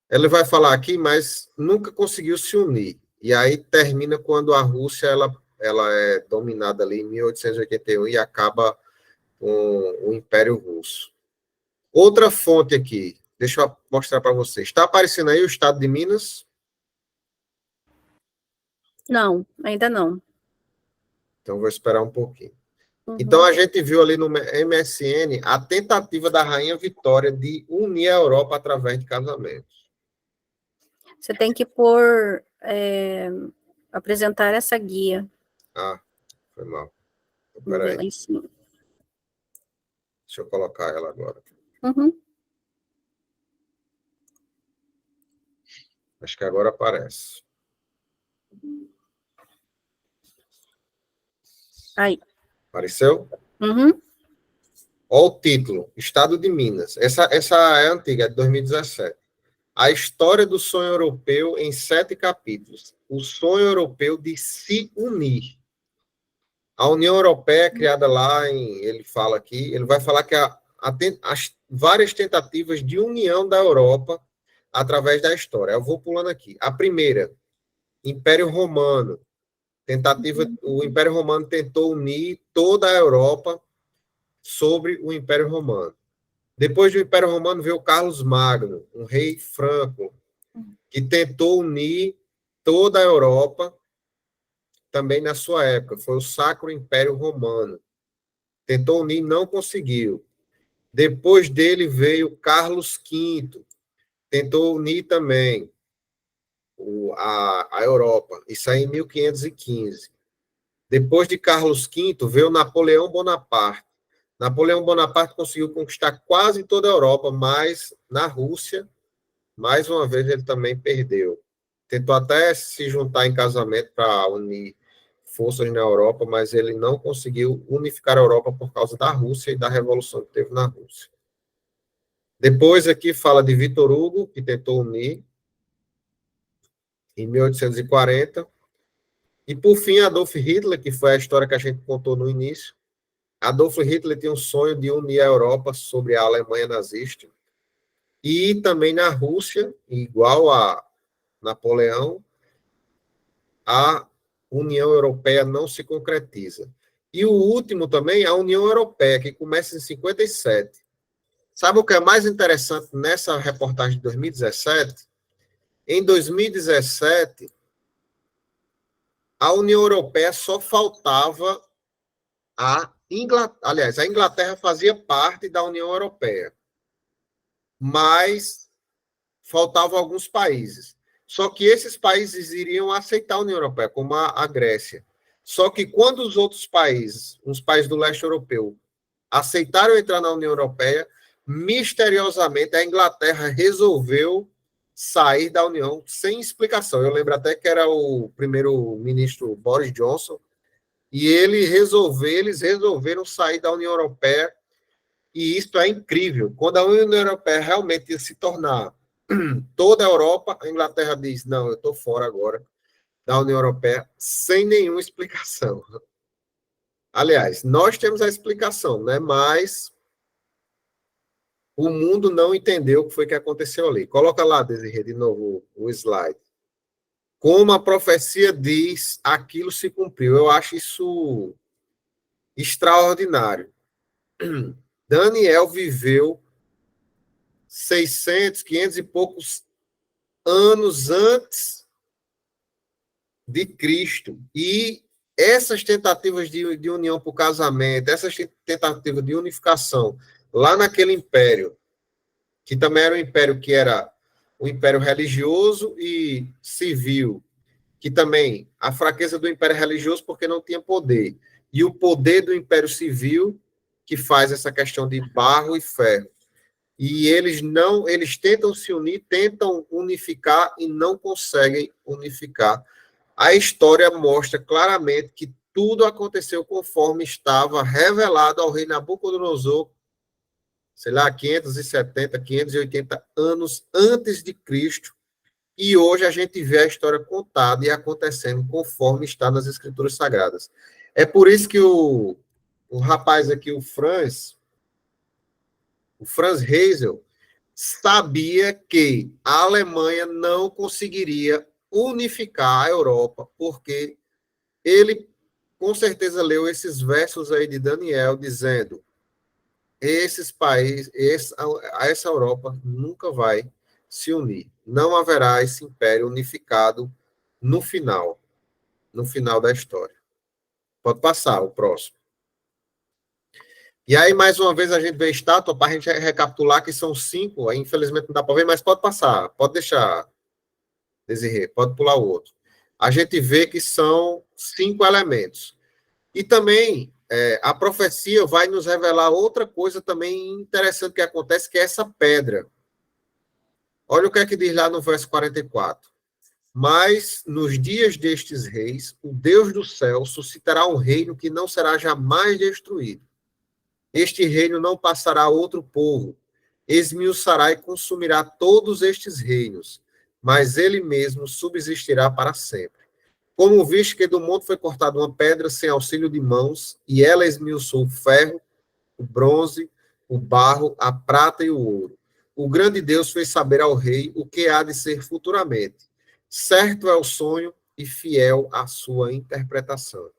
Ele vai falar aqui, mas nunca conseguiu se unir. E aí termina quando a Rússia ela é dominada ali em 1881 e acaba com o Império Russo. Outra fonte aqui, deixa eu mostrar para vocês. Está aparecendo aí o estado de Minas? Não, ainda não. Então, vou esperar um pouquinho. Uhum. Então, a gente viu ali no MSN a tentativa da Rainha Vitória de unir a Europa através de casamentos. Você tem que apresentar essa guia. Ah, foi mal. Vamos ver lá Peraí. em cima. Deixa eu colocar ela agora. Uhum. Acho que agora aparece. Aí. Apareceu? Uhum. Olha o título, Estado de Minas. Essa é antiga, é de 2017. A história do sonho europeu em 7 capítulos. O sonho europeu de se unir. A União Europeia, criada lá ele fala aqui, ele vai falar que as várias tentativas de união da Europa através da história. Eu vou pulando aqui. A primeira, Império Romano. O Império Romano tentou unir toda a Europa sobre o Império Romano. Depois do Império Romano veio Carlos Magno, um rei franco, que tentou unir toda a Europa também na sua época. Foi o Sacro Império Romano. Tentou unir, não conseguiu. Depois dele veio Carlos V, tentou unir também a Europa. Isso aí em 1515. Depois de Carlos V, veio Napoleão Bonaparte. Napoleão Bonaparte conseguiu conquistar quase toda a Europa, mas na Rússia, mais uma vez, ele também perdeu. Tentou até se juntar em casamento para unir forças na Europa, mas ele não conseguiu unificar a Europa por causa da Rússia e da revolução que teve na Rússia. Depois aqui fala de Victor Hugo, que tentou unir em 1840. E, por fim, Adolf Hitler, que foi a história que a gente contou no início. Adolf Hitler tinha um sonho de unir a Europa sobre a Alemanha nazista. E também na Rússia, igual a Napoleão, a União Europeia não se concretiza. E o último também, a União Europeia, que começa em 57. Sabe o que é mais interessante nessa reportagem de 2017? Em 2017, a União Europeia só faltava a Inglaterra. Aliás, a Inglaterra fazia parte da União Europeia, mas faltavam alguns países. Só que esses países iriam aceitar a União Europeia, como a Grécia. Só que quando os outros países, os países do leste europeu, aceitaram entrar na União Europeia, misteriosamente a Inglaterra resolveu sair da União sem explicação. Eu lembro até que era o primeiro-ministro Boris Johnson, e eles resolveram sair da União Europeia, e isso é incrível. Quando a União Europeia realmente ia se tornar toda a Europa, a Inglaterra diz, não, eu estou fora agora da União Europeia, sem nenhuma explicação. Aliás, nós temos a explicação, né? Mas o mundo não entendeu o que foi que aconteceu ali. Coloca lá, Desirê, de novo o slide. Como a profecia diz, aquilo se cumpriu. Eu acho isso extraordinário. Daniel viveu 600, 500 e poucos anos antes de Cristo. E essas tentativas de união por casamento, essas tentativas de unificação, lá naquele império, que também era um império que era um império religioso e civil, que também a fraqueza do império religioso porque não tinha poder, e o poder do império civil, que faz essa questão de barro e ferro. E eles tentam se unir, tentam unificar e não conseguem unificar. A história mostra claramente que tudo aconteceu conforme estava revelado ao rei Nabucodonosor, sei lá, 570, 580 anos antes de Cristo, e hoje a gente vê a história contada e acontecendo conforme está nas Escrituras Sagradas. É por isso que o rapaz aqui, o Franz Geisel, sabia que a Alemanha não conseguiria unificar a Europa, porque ele com certeza leu esses versos aí de Daniel, dizendo esses países, essa Europa nunca vai se unir. Não haverá esse império unificado no final da história. Pode passar, o próximo. E aí, mais uma vez, a gente vê a estátua, para a gente recapitular que são 5, aí, infelizmente não dá para ver, mas pode passar, pode deixar, Desirê, pode pular o outro. A gente vê que são 5 elementos. E também, a profecia vai nos revelar outra coisa também interessante que acontece, que é essa pedra. Olha o que é que diz lá no verso 44. Mas nos dias destes reis, o Deus do céu suscitará um reino que não será jamais destruído. Este reino não passará a outro povo, esmiuçará e consumirá todos estes reinos, mas ele mesmo subsistirá para sempre. Como viste que do monte foi cortada uma pedra sem auxílio de mãos, e ela esmiuçou o ferro, o bronze, o barro, a prata e o ouro. O grande Deus fez saber ao rei o que há de ser futuramente. Certo é o sonho e fiel a sua interpretação.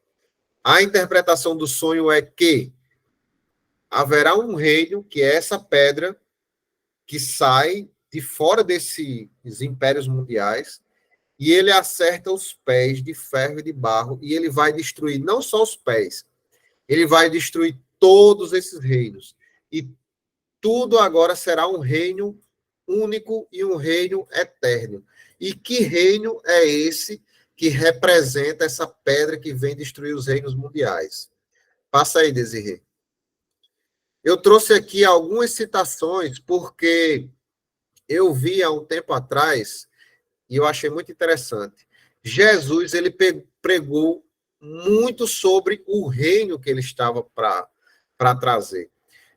A interpretação do sonho é que haverá um reino, que é essa pedra, que sai de fora desses impérios mundiais, e ele acerta os pés de ferro e de barro, e ele vai destruir não só os pés, ele vai destruir todos esses reinos. E tudo agora será um reino único e um reino eterno. E que reino é esse que representa essa pedra que vem destruir os reinos mundiais? Passa aí, Desirê. Eu trouxe aqui algumas citações, porque eu vi há um tempo atrás, e eu achei muito interessante. Jesus, ele pregou muito sobre o reino que ele estava para trazer.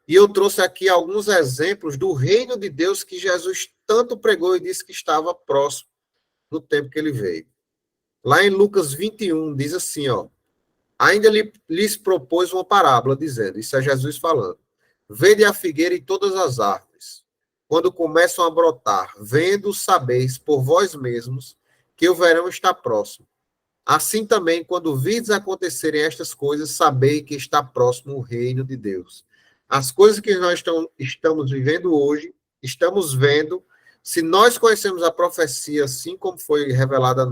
E eu trouxe aqui alguns exemplos do reino de Deus que Jesus tanto pregou e disse que estava próximo no tempo que ele veio. Lá em Lucas 21, diz assim, ó, ainda lhes propôs uma parábola, dizendo, isso é Jesus falando, vede a figueira e todas as árvores, quando começam a brotar, vendo, sabeis por vós mesmos que o verão está próximo. Assim também, quando virdes acontecerem estas coisas, sabei que está próximo o reino de Deus. As coisas que nós estamos vivendo hoje, estamos vendo, se nós conhecemos a profecia assim como foi revelada a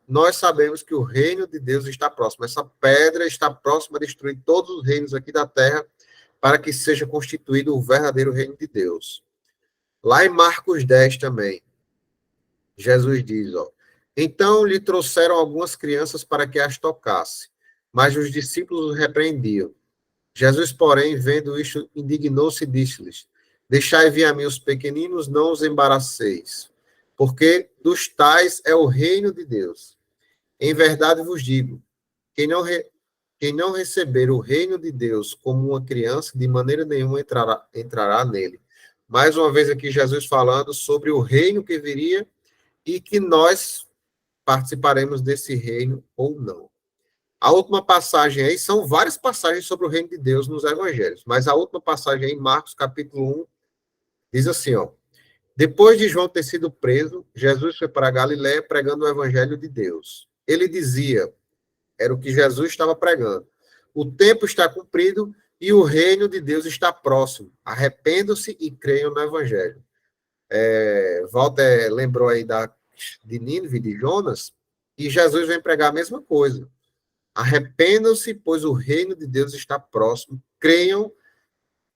nós sabemos que o reino de Deus está próximo. Essa pedra está próxima a destruir todos os reinos aqui da terra, para que seja constituído o verdadeiro reino de Deus. Lá em Marcos 10 também, Jesus diz, ó, então lhe trouxeram algumas crianças para que as tocasse, mas os discípulos os repreendiam. Jesus, porém, vendo isto, indignou-se e disse-lhes, deixai vir a mim os pequeninos, não os embaraceis, porque dos tais é o reino de Deus. Em verdade vos digo, quem não receber o reino de Deus como uma criança, de maneira nenhuma entrará nele. Mais uma vez aqui Jesus falando sobre o reino que viria e que nós participaremos desse reino ou não. A última passagem aí, são várias passagens sobre o reino de Deus nos evangelhos, mas a última passagem aí, em Marcos capítulo 1, diz assim, ó, depois de João ter sido preso, Jesus foi para a Galiléia pregando o evangelho de Deus. Ele dizia, era o que Jesus estava pregando, o tempo está cumprido e o reino de Deus está próximo. Arrependam-se e creiam no evangelho. Walter lembrou aí de Nínive, de Jonas, e Jesus vem pregar a mesma coisa. Arrependam-se, pois o reino de Deus está próximo. Creiam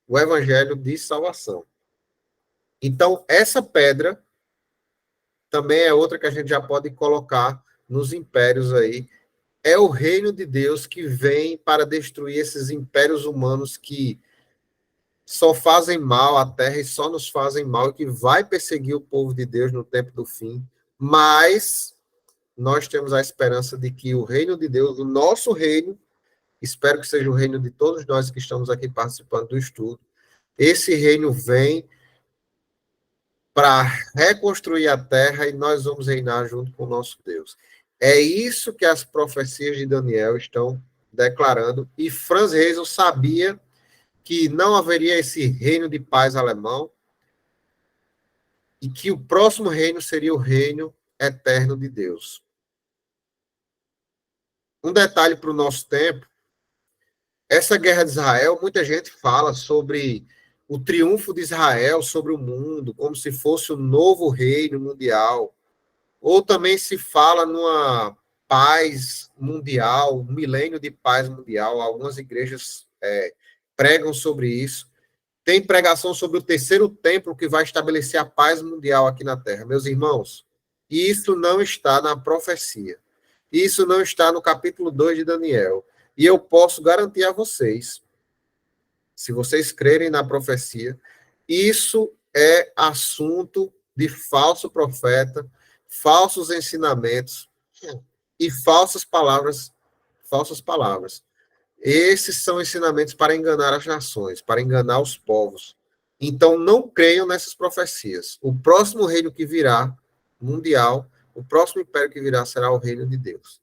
o evangelho de salvação. Então, essa pedra também é outra que a gente já pode colocar nos impérios aí. É o reino de Deus que vem para destruir esses impérios humanos que só fazem mal à terra e só nos fazem mal, e que vai perseguir o povo de Deus no tempo do fim. Mas nós temos a esperança de que o reino de Deus, o nosso reino, espero que seja o reino de todos nós que estamos aqui participando do estudo, esse reino vem para reconstruir a terra e nós vamos reinar junto com o nosso Deus. É isso que as profecias de Daniel estão declarando, e Franz Reisel sabia que não haveria esse reino de paz alemão e que o próximo reino seria o reino eterno de Deus. Um detalhe para o nosso tempo, essa guerra de Israel, muita gente fala sobre o triunfo de Israel sobre o mundo, como se fosse o novo reino mundial, ou também se fala numa paz mundial, um milênio de paz mundial, algumas igrejas pregam sobre isso. Tem pregação sobre o terceiro templo que vai estabelecer a paz mundial aqui na Terra. Meus irmãos, isso não está na profecia. Isso não está no capítulo 2 de Daniel. E eu posso garantir a vocês, se vocês crerem na profecia, isso é assunto de falso profeta falsos ensinamentos e falsas palavras. Esses são ensinamentos para enganar as nações, para enganar os povos. Então, não creiam nessas profecias. O próximo reino que virá, mundial, o próximo império que virá será o reino de Deus.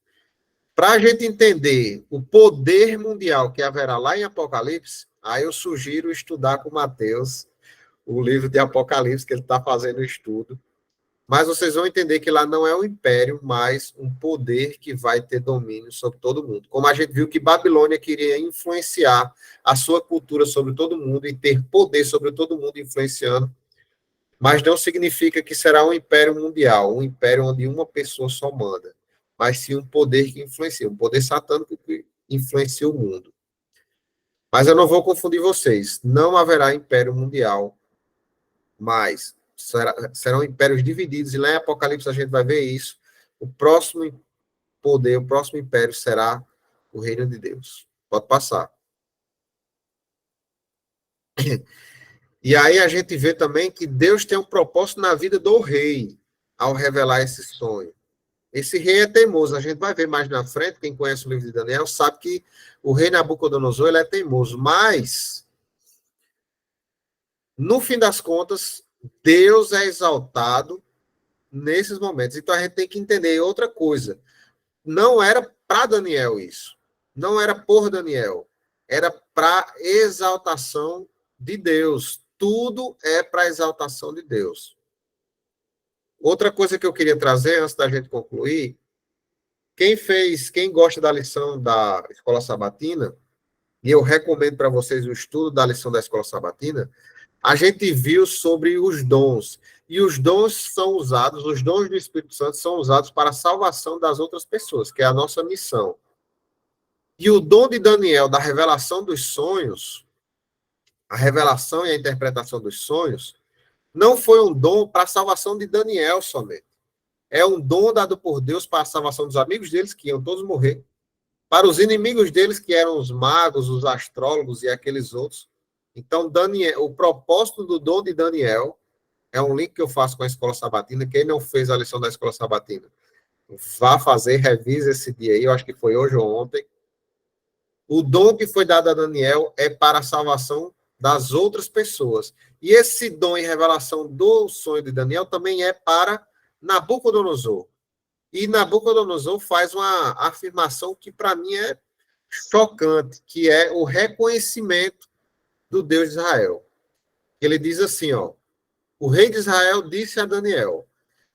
Para a gente entender o poder mundial que haverá lá em Apocalipse, aí eu sugiro estudar com Mateus o livro de Apocalipse, que ele está fazendo o estudo. Mas vocês vão entender que lá não é um império, mas um poder que vai ter domínio sobre todo mundo. Como a gente viu que Babilônia queria influenciar a sua cultura sobre todo mundo e ter poder sobre todo mundo influenciando, mas não significa que será um império mundial, um império onde uma pessoa só manda, mas sim um poder que influencia, um poder satânico que influencia o mundo. Mas eu não vou confundir vocês. Não haverá império mundial, mas serão impérios divididos, e lá em Apocalipse a gente vai ver isso. O próximo poder, o próximo império será o reino de Deus. Pode passar. E aí a gente vê também que Deus tem um propósito na vida do rei, ao revelar esse sonho. Esse rei é teimoso, a gente vai ver mais na frente, quem conhece o livro de Daniel sabe que o rei Nabucodonosor ele é teimoso, mas, no fim das contas, Deus é exaltado nesses momentos. Então a gente tem que entender outra coisa. Não era para Daniel isso. Não era por Daniel. Era para exaltação de Deus. Tudo é para exaltação de Deus. Outra coisa que eu queria trazer, antes da gente concluir, quem gosta da lição da Escola Sabatina, e eu recomendo para vocês o estudo da lição da Escola Sabatina, a gente viu sobre os dons. E os dons são usados, os dons do Espírito Santo são usados para a salvação das outras pessoas, que é a nossa missão. E o dom de Daniel, da revelação dos sonhos, a revelação e a interpretação dos sonhos, não foi um dom para a salvação de Daniel somente. É um dom dado por Deus para a salvação dos amigos deles, que iam todos morrer, para os inimigos deles, que eram os magos, os astrólogos e aqueles outros. Então, Daniel, o propósito do dom de Daniel é um link que eu faço com a Escola Sabatina. Quem não fez a lição da Escola Sabatina, vá fazer, revise esse dia aí, eu acho que foi hoje ou ontem. O dom que foi dado a Daniel é para a salvação das outras pessoas. E esse dom e revelação do sonho de Daniel também é para Nabucodonosor. E Nabucodonosor faz uma afirmação que para mim é chocante, que é o reconhecimento do Deus de Israel. Ele diz assim, ó, o rei de Israel disse a Daniel,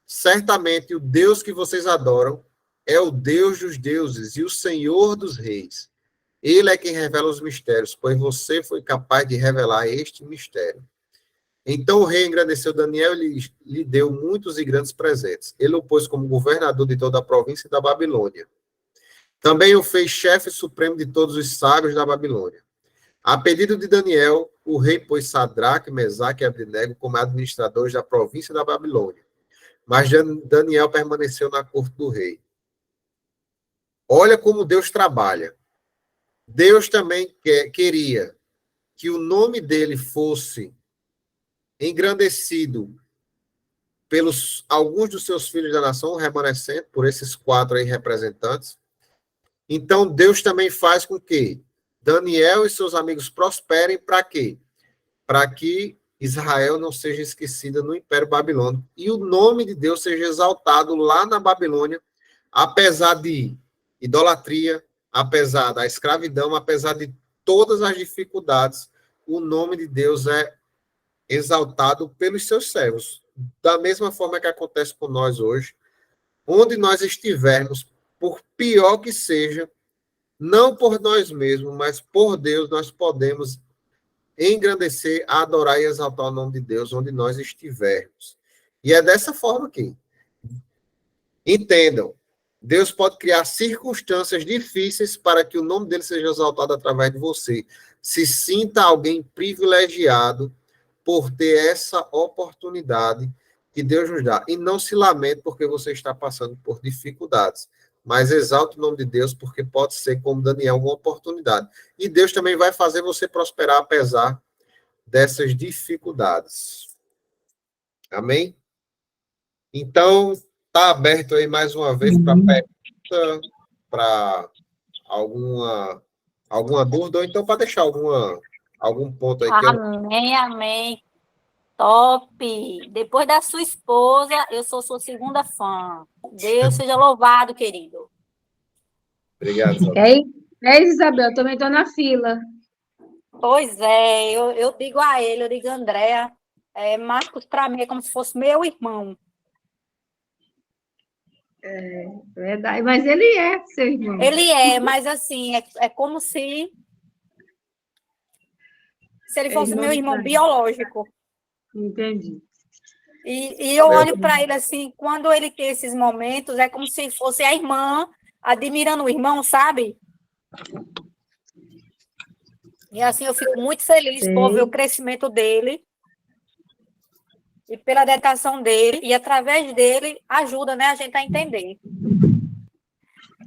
certamente o Deus que vocês adoram é o Deus dos deuses e o Senhor dos reis. Ele é quem revela os mistérios, pois você foi capaz de revelar este mistério. Então o rei engrandeceu Daniel e lhe deu muitos e grandes presentes. Ele o pôs como governador de toda a província da Babilônia. Também o fez chefe supremo de todos os sábios da Babilônia. A pedido de Daniel, o rei pôs Sadraque, Mesaque e Abdenego como administradores da província da Babilônia. Mas Daniel permaneceu na corte do rei. Olha como Deus trabalha. Deus também queria que o nome dele fosse engrandecido pelos alguns dos seus filhos da nação, remanescente, por esses 4 aí representantes. Então, Deus também faz com que Daniel e seus amigos prosperem para quê? Para que Israel não seja esquecida no Império Babilônico e o nome de Deus seja exaltado lá na Babilônia, apesar de idolatria, apesar da escravidão, apesar de todas as dificuldades, o nome de Deus é exaltado pelos seus servos. Da mesma forma que acontece com nós hoje, onde nós estivermos, por pior que seja, não por nós mesmos, mas por Deus, nós podemos engrandecer, adorar e exaltar o nome de Deus onde nós estivermos. E é dessa forma aqui. Entendam, Deus pode criar circunstâncias difíceis para que o nome dele seja exaltado através de você. Se sinta alguém privilegiado por ter essa oportunidade que Deus nos dá. E não se lamente porque você está passando por dificuldades. Mas exalte o nome de Deus, porque pode ser, como Daniel, uma oportunidade. E Deus também vai fazer você prosperar apesar dessas dificuldades. Amém? Então, Está aberto aí mais uma vez para pergunta, para alguma dúvida, ou então para deixar algum ponto aí que eu... Amém, amém. Top! Depois da sua esposa, eu sou sua segunda fã. Deus seja louvado, querido. Obrigado, Isabel. Isabel, eu também estou na fila. Pois é, eu digo a ele, eu digo, Andréa, Marcos para mim é como se fosse meu irmão. Verdade, mas ele é seu irmão. Ele é, mas assim, é como se ele fosse meu irmão biológico. Entendi. E eu olho para ele assim, quando ele tem esses momentos, é como se fosse a irmã admirando o irmão, sabe? E assim eu fico muito feliz por ver o crescimento dele e pela dedicação dele, e através dele ajuda, né, a gente a entender.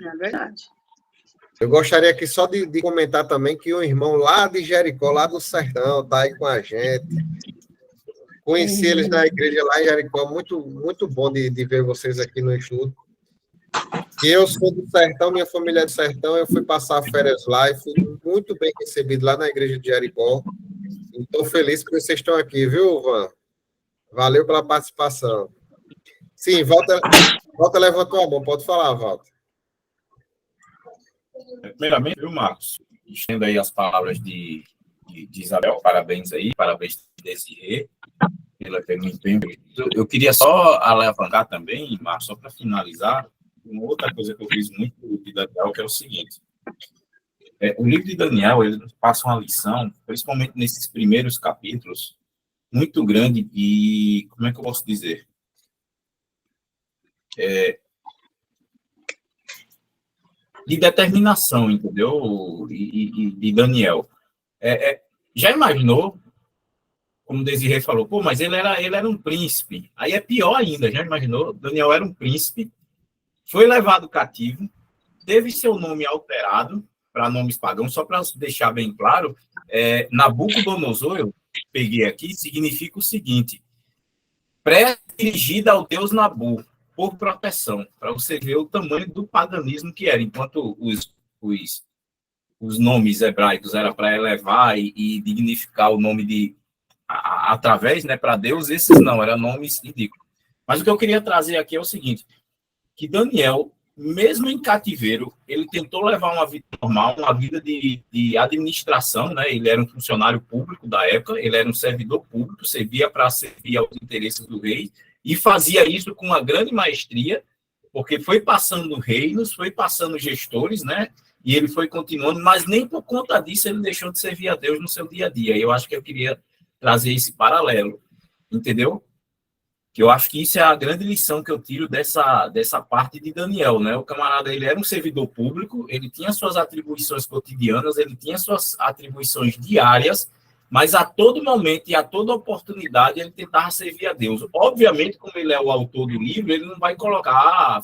É verdade. Eu gostaria aqui só de comentar também que o irmão lá de Jericó, lá do sertão, está aí com a gente. Conheci eles na igreja lá em Jericó, muito, muito bom de ver vocês aqui no estudo. E eu sou do sertão, minha família é do sertão, eu fui passar férias lá e fui muito bem recebido lá na igreja de Jericó. Estou feliz porque vocês estão aqui, viu, Van? Valeu pela participação. Sim, Walter levantou a mão, pode falar, Walter. Primeiramente, viu, Marcos? Estendo aí as palavras de Isabel, parabéns aí, parabéns Desirê pelo empenho. Eu queria só alavancar também, Marcos, só para finalizar, uma outra coisa que eu fiz muito de Daniel, que é o seguinte. O livro de Daniel, ele passa uma lição, principalmente nesses primeiros capítulos, muito grande e, como é que eu posso dizer? De determinação, entendeu? E de Daniel. Já imaginou, como o Desirê falou, pô, mas ele era um príncipe. Aí é pior ainda, já imaginou? Daniel era um príncipe, foi levado cativo, teve seu nome alterado para nomes pagãos, só para deixar bem claro, Nabucodonosor, eu peguei aqui, significa o seguinte: pré-dirigida ao deus Nabu, por proteção, para você ver o tamanho do paganismo que era, enquanto os nomes hebraicos era para elevar e dignificar o nome através, né, para Deus, esses não, eram nomes ridículos. Mas o que eu queria trazer aqui é o seguinte, que Daniel, mesmo em cativeiro, ele tentou levar uma vida normal, uma vida de administração, né? Ele era um funcionário público da época, ele era um servidor público, servia para servir aos interesses do rei, e fazia isso com uma grande maestria, porque foi passando reinos, foi passando gestores, né? E ele foi continuando, mas nem por conta disso ele deixou de servir a Deus no seu dia a dia. E eu acho que eu queria trazer esse paralelo, entendeu? Que eu acho que isso é a grande lição que eu tiro dessa parte de Daniel, né? O camarada, ele era um servidor público, ele tinha suas atribuições cotidianas, ele tinha suas atribuições diárias, mas a todo momento e a toda oportunidade ele tentava servir a Deus. Obviamente, como ele é o autor do livro, ele não vai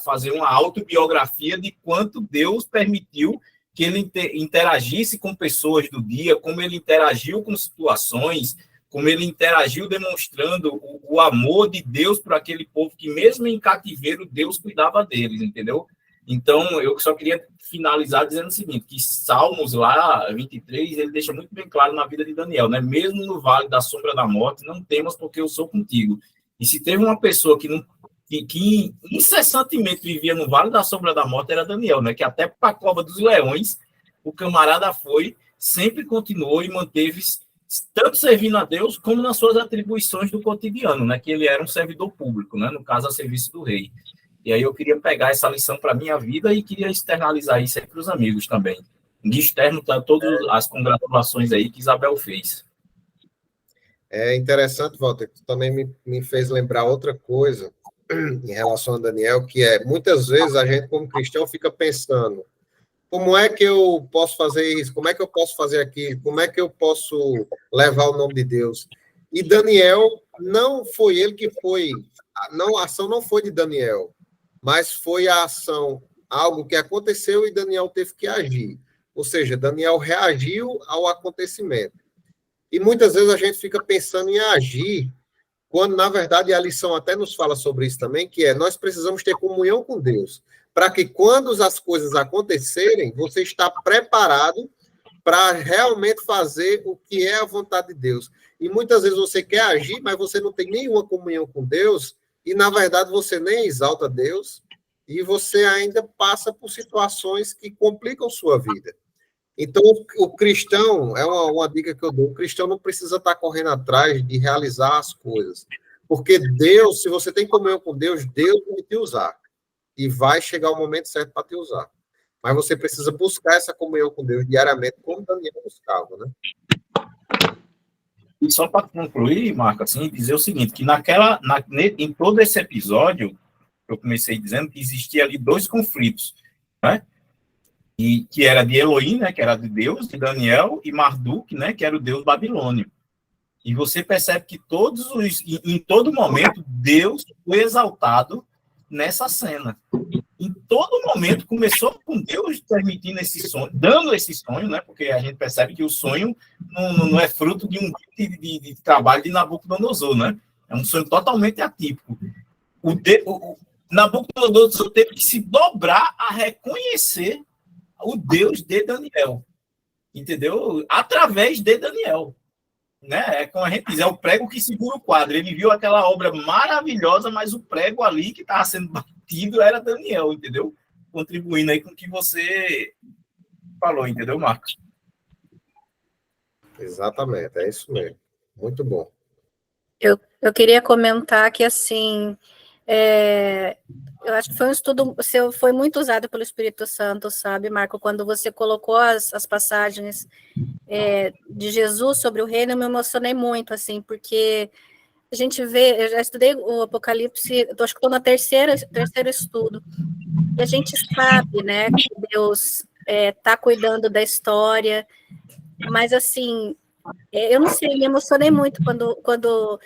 fazer uma autobiografia de quanto Deus permitiu que ele interagisse com pessoas do dia, como ele interagiu com situações, como ele interagiu demonstrando o amor de Deus para aquele povo que, mesmo em cativeiro, Deus cuidava deles, entendeu? Então, eu só queria finalizar dizendo o seguinte, que Salmos lá, 23, ele deixa muito bem claro na vida de Daniel, né? Mesmo no vale da sombra da morte, não temas porque eu sou contigo. E se teve uma pessoa que incessantemente vivia no vale da sombra da morte, era Daniel, né? Que até para a cova dos leões, o camarada foi, sempre continuou e manteve tanto servindo a Deus como nas suas atribuições do cotidiano, né? Que ele era um servidor público, né? No caso, a serviço do rei. E aí eu queria pegar essa lição para a minha vida e queria externalizar isso aí para os amigos também. De externo, tá todas as congratulações aí que Isabel fez. É interessante, Walter, que tu também me fez lembrar outra coisa em relação a Daniel, que muitas vezes a gente, como cristão, fica pensando, como é que eu posso fazer isso? Como é que eu posso fazer aquilo? Como é que eu posso levar o nome de Deus? E Daniel, não foi ele que foi, a ação não foi de Daniel, mas foi a ação, algo que aconteceu e Daniel teve que agir. Ou seja, Daniel reagiu ao acontecimento. E muitas vezes a gente fica pensando em agir quando, na verdade, a lição até nos fala sobre isso também, que é, nós precisamos ter comunhão com Deus, para que quando as coisas acontecerem, você está preparado para realmente fazer o que é a vontade de Deus. E muitas vezes você quer agir, mas você não tem nenhuma comunhão com Deus, e, na verdade, você nem exalta Deus, e você ainda passa por situações que complicam sua vida. Então, o cristão, é uma dica que eu dou, o cristão não precisa estar correndo atrás de realizar as coisas. Porque Deus, se você tem comunhão com Deus, Deus vai te usar. E vai chegar o momento certo para te usar. Mas você precisa buscar essa comunhão com Deus diariamente, como Daniel buscava, né? E só para concluir, Marco, assim, dizer o seguinte, que em todo esse episódio, eu comecei dizendo que existia ali 2 conflitos, né? E que era de Elohim, né, que era de Deus, de Daniel, e Marduk, né, que era o deus babilônio. E você percebe que em todo momento, Deus foi exaltado nessa cena. Em todo momento, começou com Deus permitindo esse sonho, dando esse sonho, né, porque a gente percebe que o sonho não é fruto de um de trabalho de Nabucodonosor, né? É um sonho totalmente atípico. O Nabucodonosor teve que se dobrar a reconhecer o Deus de Daniel, entendeu? Através de Daniel, né? É como a gente diz, é o prego que segura o quadro. Ele viu aquela obra maravilhosa, mas o prego ali que estava sendo batido era Daniel, entendeu? Contribuindo aí com o que você falou, entendeu, Marcos? Exatamente, é isso mesmo. Muito bom. Eu queria comentar que, assim, eu acho que foi um estudo, foi muito usado pelo Espírito Santo, sabe, Marco? Quando você colocou as passagens de Jesus sobre o reino, eu me emocionei muito, assim, porque a gente vê, eu já estudei o Apocalipse, acho que estou no terceiro estudo, e a gente sabe, né, que Deus está cuidando da história, mas, assim, eu não sei, me emocionei muito quando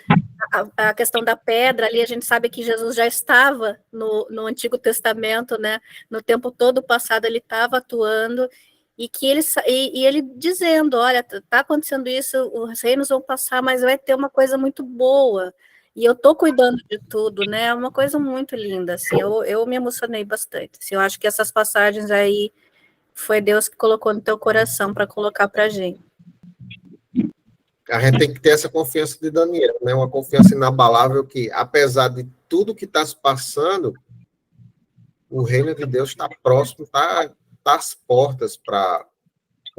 a questão da pedra ali, a gente sabe que Jesus já estava no Antigo Testamento, né? No tempo todo passado ele estava atuando, e que ele dizendo, olha, está acontecendo isso, os reinos vão passar, mas vai ter uma coisa muito boa, e eu estou cuidando de tudo, né? É uma coisa muito linda, assim, eu me emocionei bastante. Assim, eu acho que essas passagens aí foi Deus que colocou no teu coração para colocar para a gente. A gente tem que ter essa confiança de Daniel, né? Uma confiança inabalável que, apesar de tudo que está se passando, o reino de Deus está próximo, está às portas para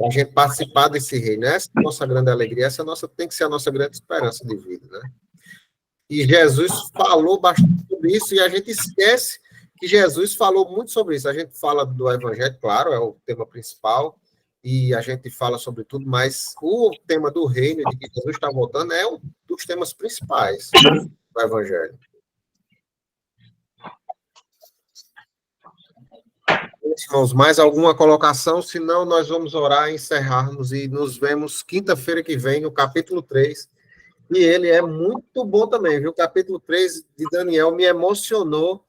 a gente participar desse reino. Essa é a nossa grande alegria, tem que ser a nossa grande esperança de vida, né? E Jesus falou bastante sobre isso, e a gente esquece que Jesus falou muito sobre isso. A gente fala do Evangelho, claro, é o tema principal, e a gente fala sobre tudo, mas o tema do reino, de que Jesus está voltando, é um dos temas principais do Evangelho. Irmãos, mais alguma colocação? Senão nós vamos orar, encerrarmos e nos vemos quinta-feira que vem, no capítulo 3. E ele é muito bom também, viu? O capítulo 3 de Daniel me emocionou,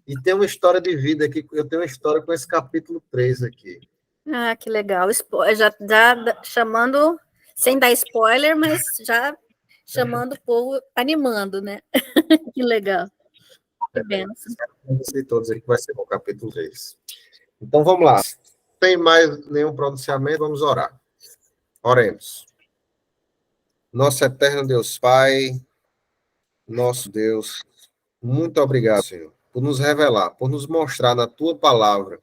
e tem uma história de vida aqui. Eu tenho uma história com esse capítulo 3 aqui. Ah, que legal. Já chamando, sem dar spoiler, mas já chamando o povo, animando, né? Que legal. Que bênção. De todos aqui vai ser o capítulo 3. Então, vamos lá. Sem mais nenhum pronunciamento, vamos orar. Oremos. Nosso eterno Deus Pai, nosso Deus, muito obrigado, Senhor, por nos revelar, por nos mostrar na Tua palavra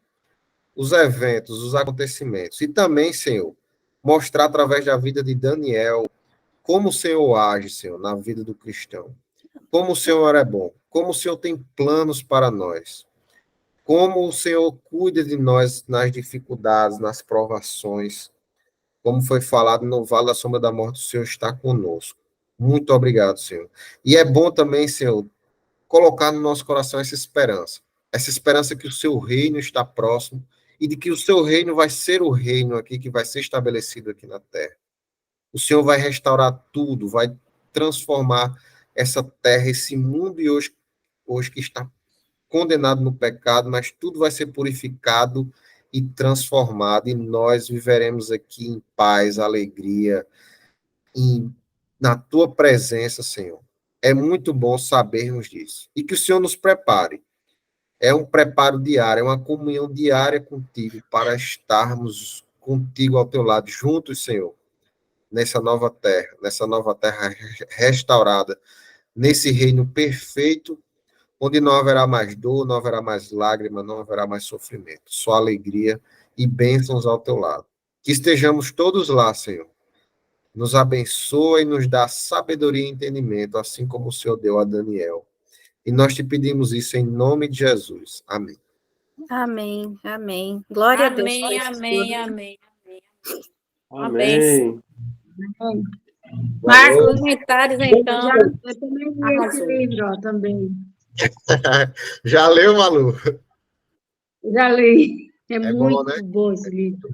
os eventos, os acontecimentos, e também, Senhor, mostrar através da vida de Daniel como o Senhor age, Senhor, na vida do cristão. Como o Senhor é bom, como o Senhor tem planos para nós, como o Senhor cuida de nós nas dificuldades, nas provações, como foi falado no Vale da Sombra da Morte, o Senhor está conosco. Muito obrigado, Senhor. E é bom também, Senhor, colocar no nosso coração essa esperança que o seu reino está próximo, e de que o seu reino vai ser o reino aqui, que vai ser estabelecido aqui na terra. O Senhor vai restaurar tudo, vai transformar essa terra, esse mundo e hoje que está condenado no pecado, mas tudo vai ser purificado e transformado, e nós viveremos aqui em paz, alegria, na tua presença, Senhor. É muito bom sabermos disso. E que o Senhor nos prepare. É um preparo diário, é uma comunhão diária contigo, para estarmos contigo ao teu lado, juntos, Senhor, nessa nova terra restaurada, nesse reino perfeito, onde não haverá mais dor, não haverá mais lágrima, não haverá mais sofrimento, só alegria e bênçãos ao teu lado. Que estejamos todos lá, Senhor. Nos abençoa e nos dá sabedoria e entendimento, assim como o Senhor deu a Daniel. E nós te pedimos isso em nome de Jesus. Amém. Amém, amém. Glória a Deus. Amém, amém, amém. Amém. Marcos, comentários, então. Eu também li esse Arrasou. livro, ó, também. Já leu, Malu? Já li. É bom, muito né? bom esse livro.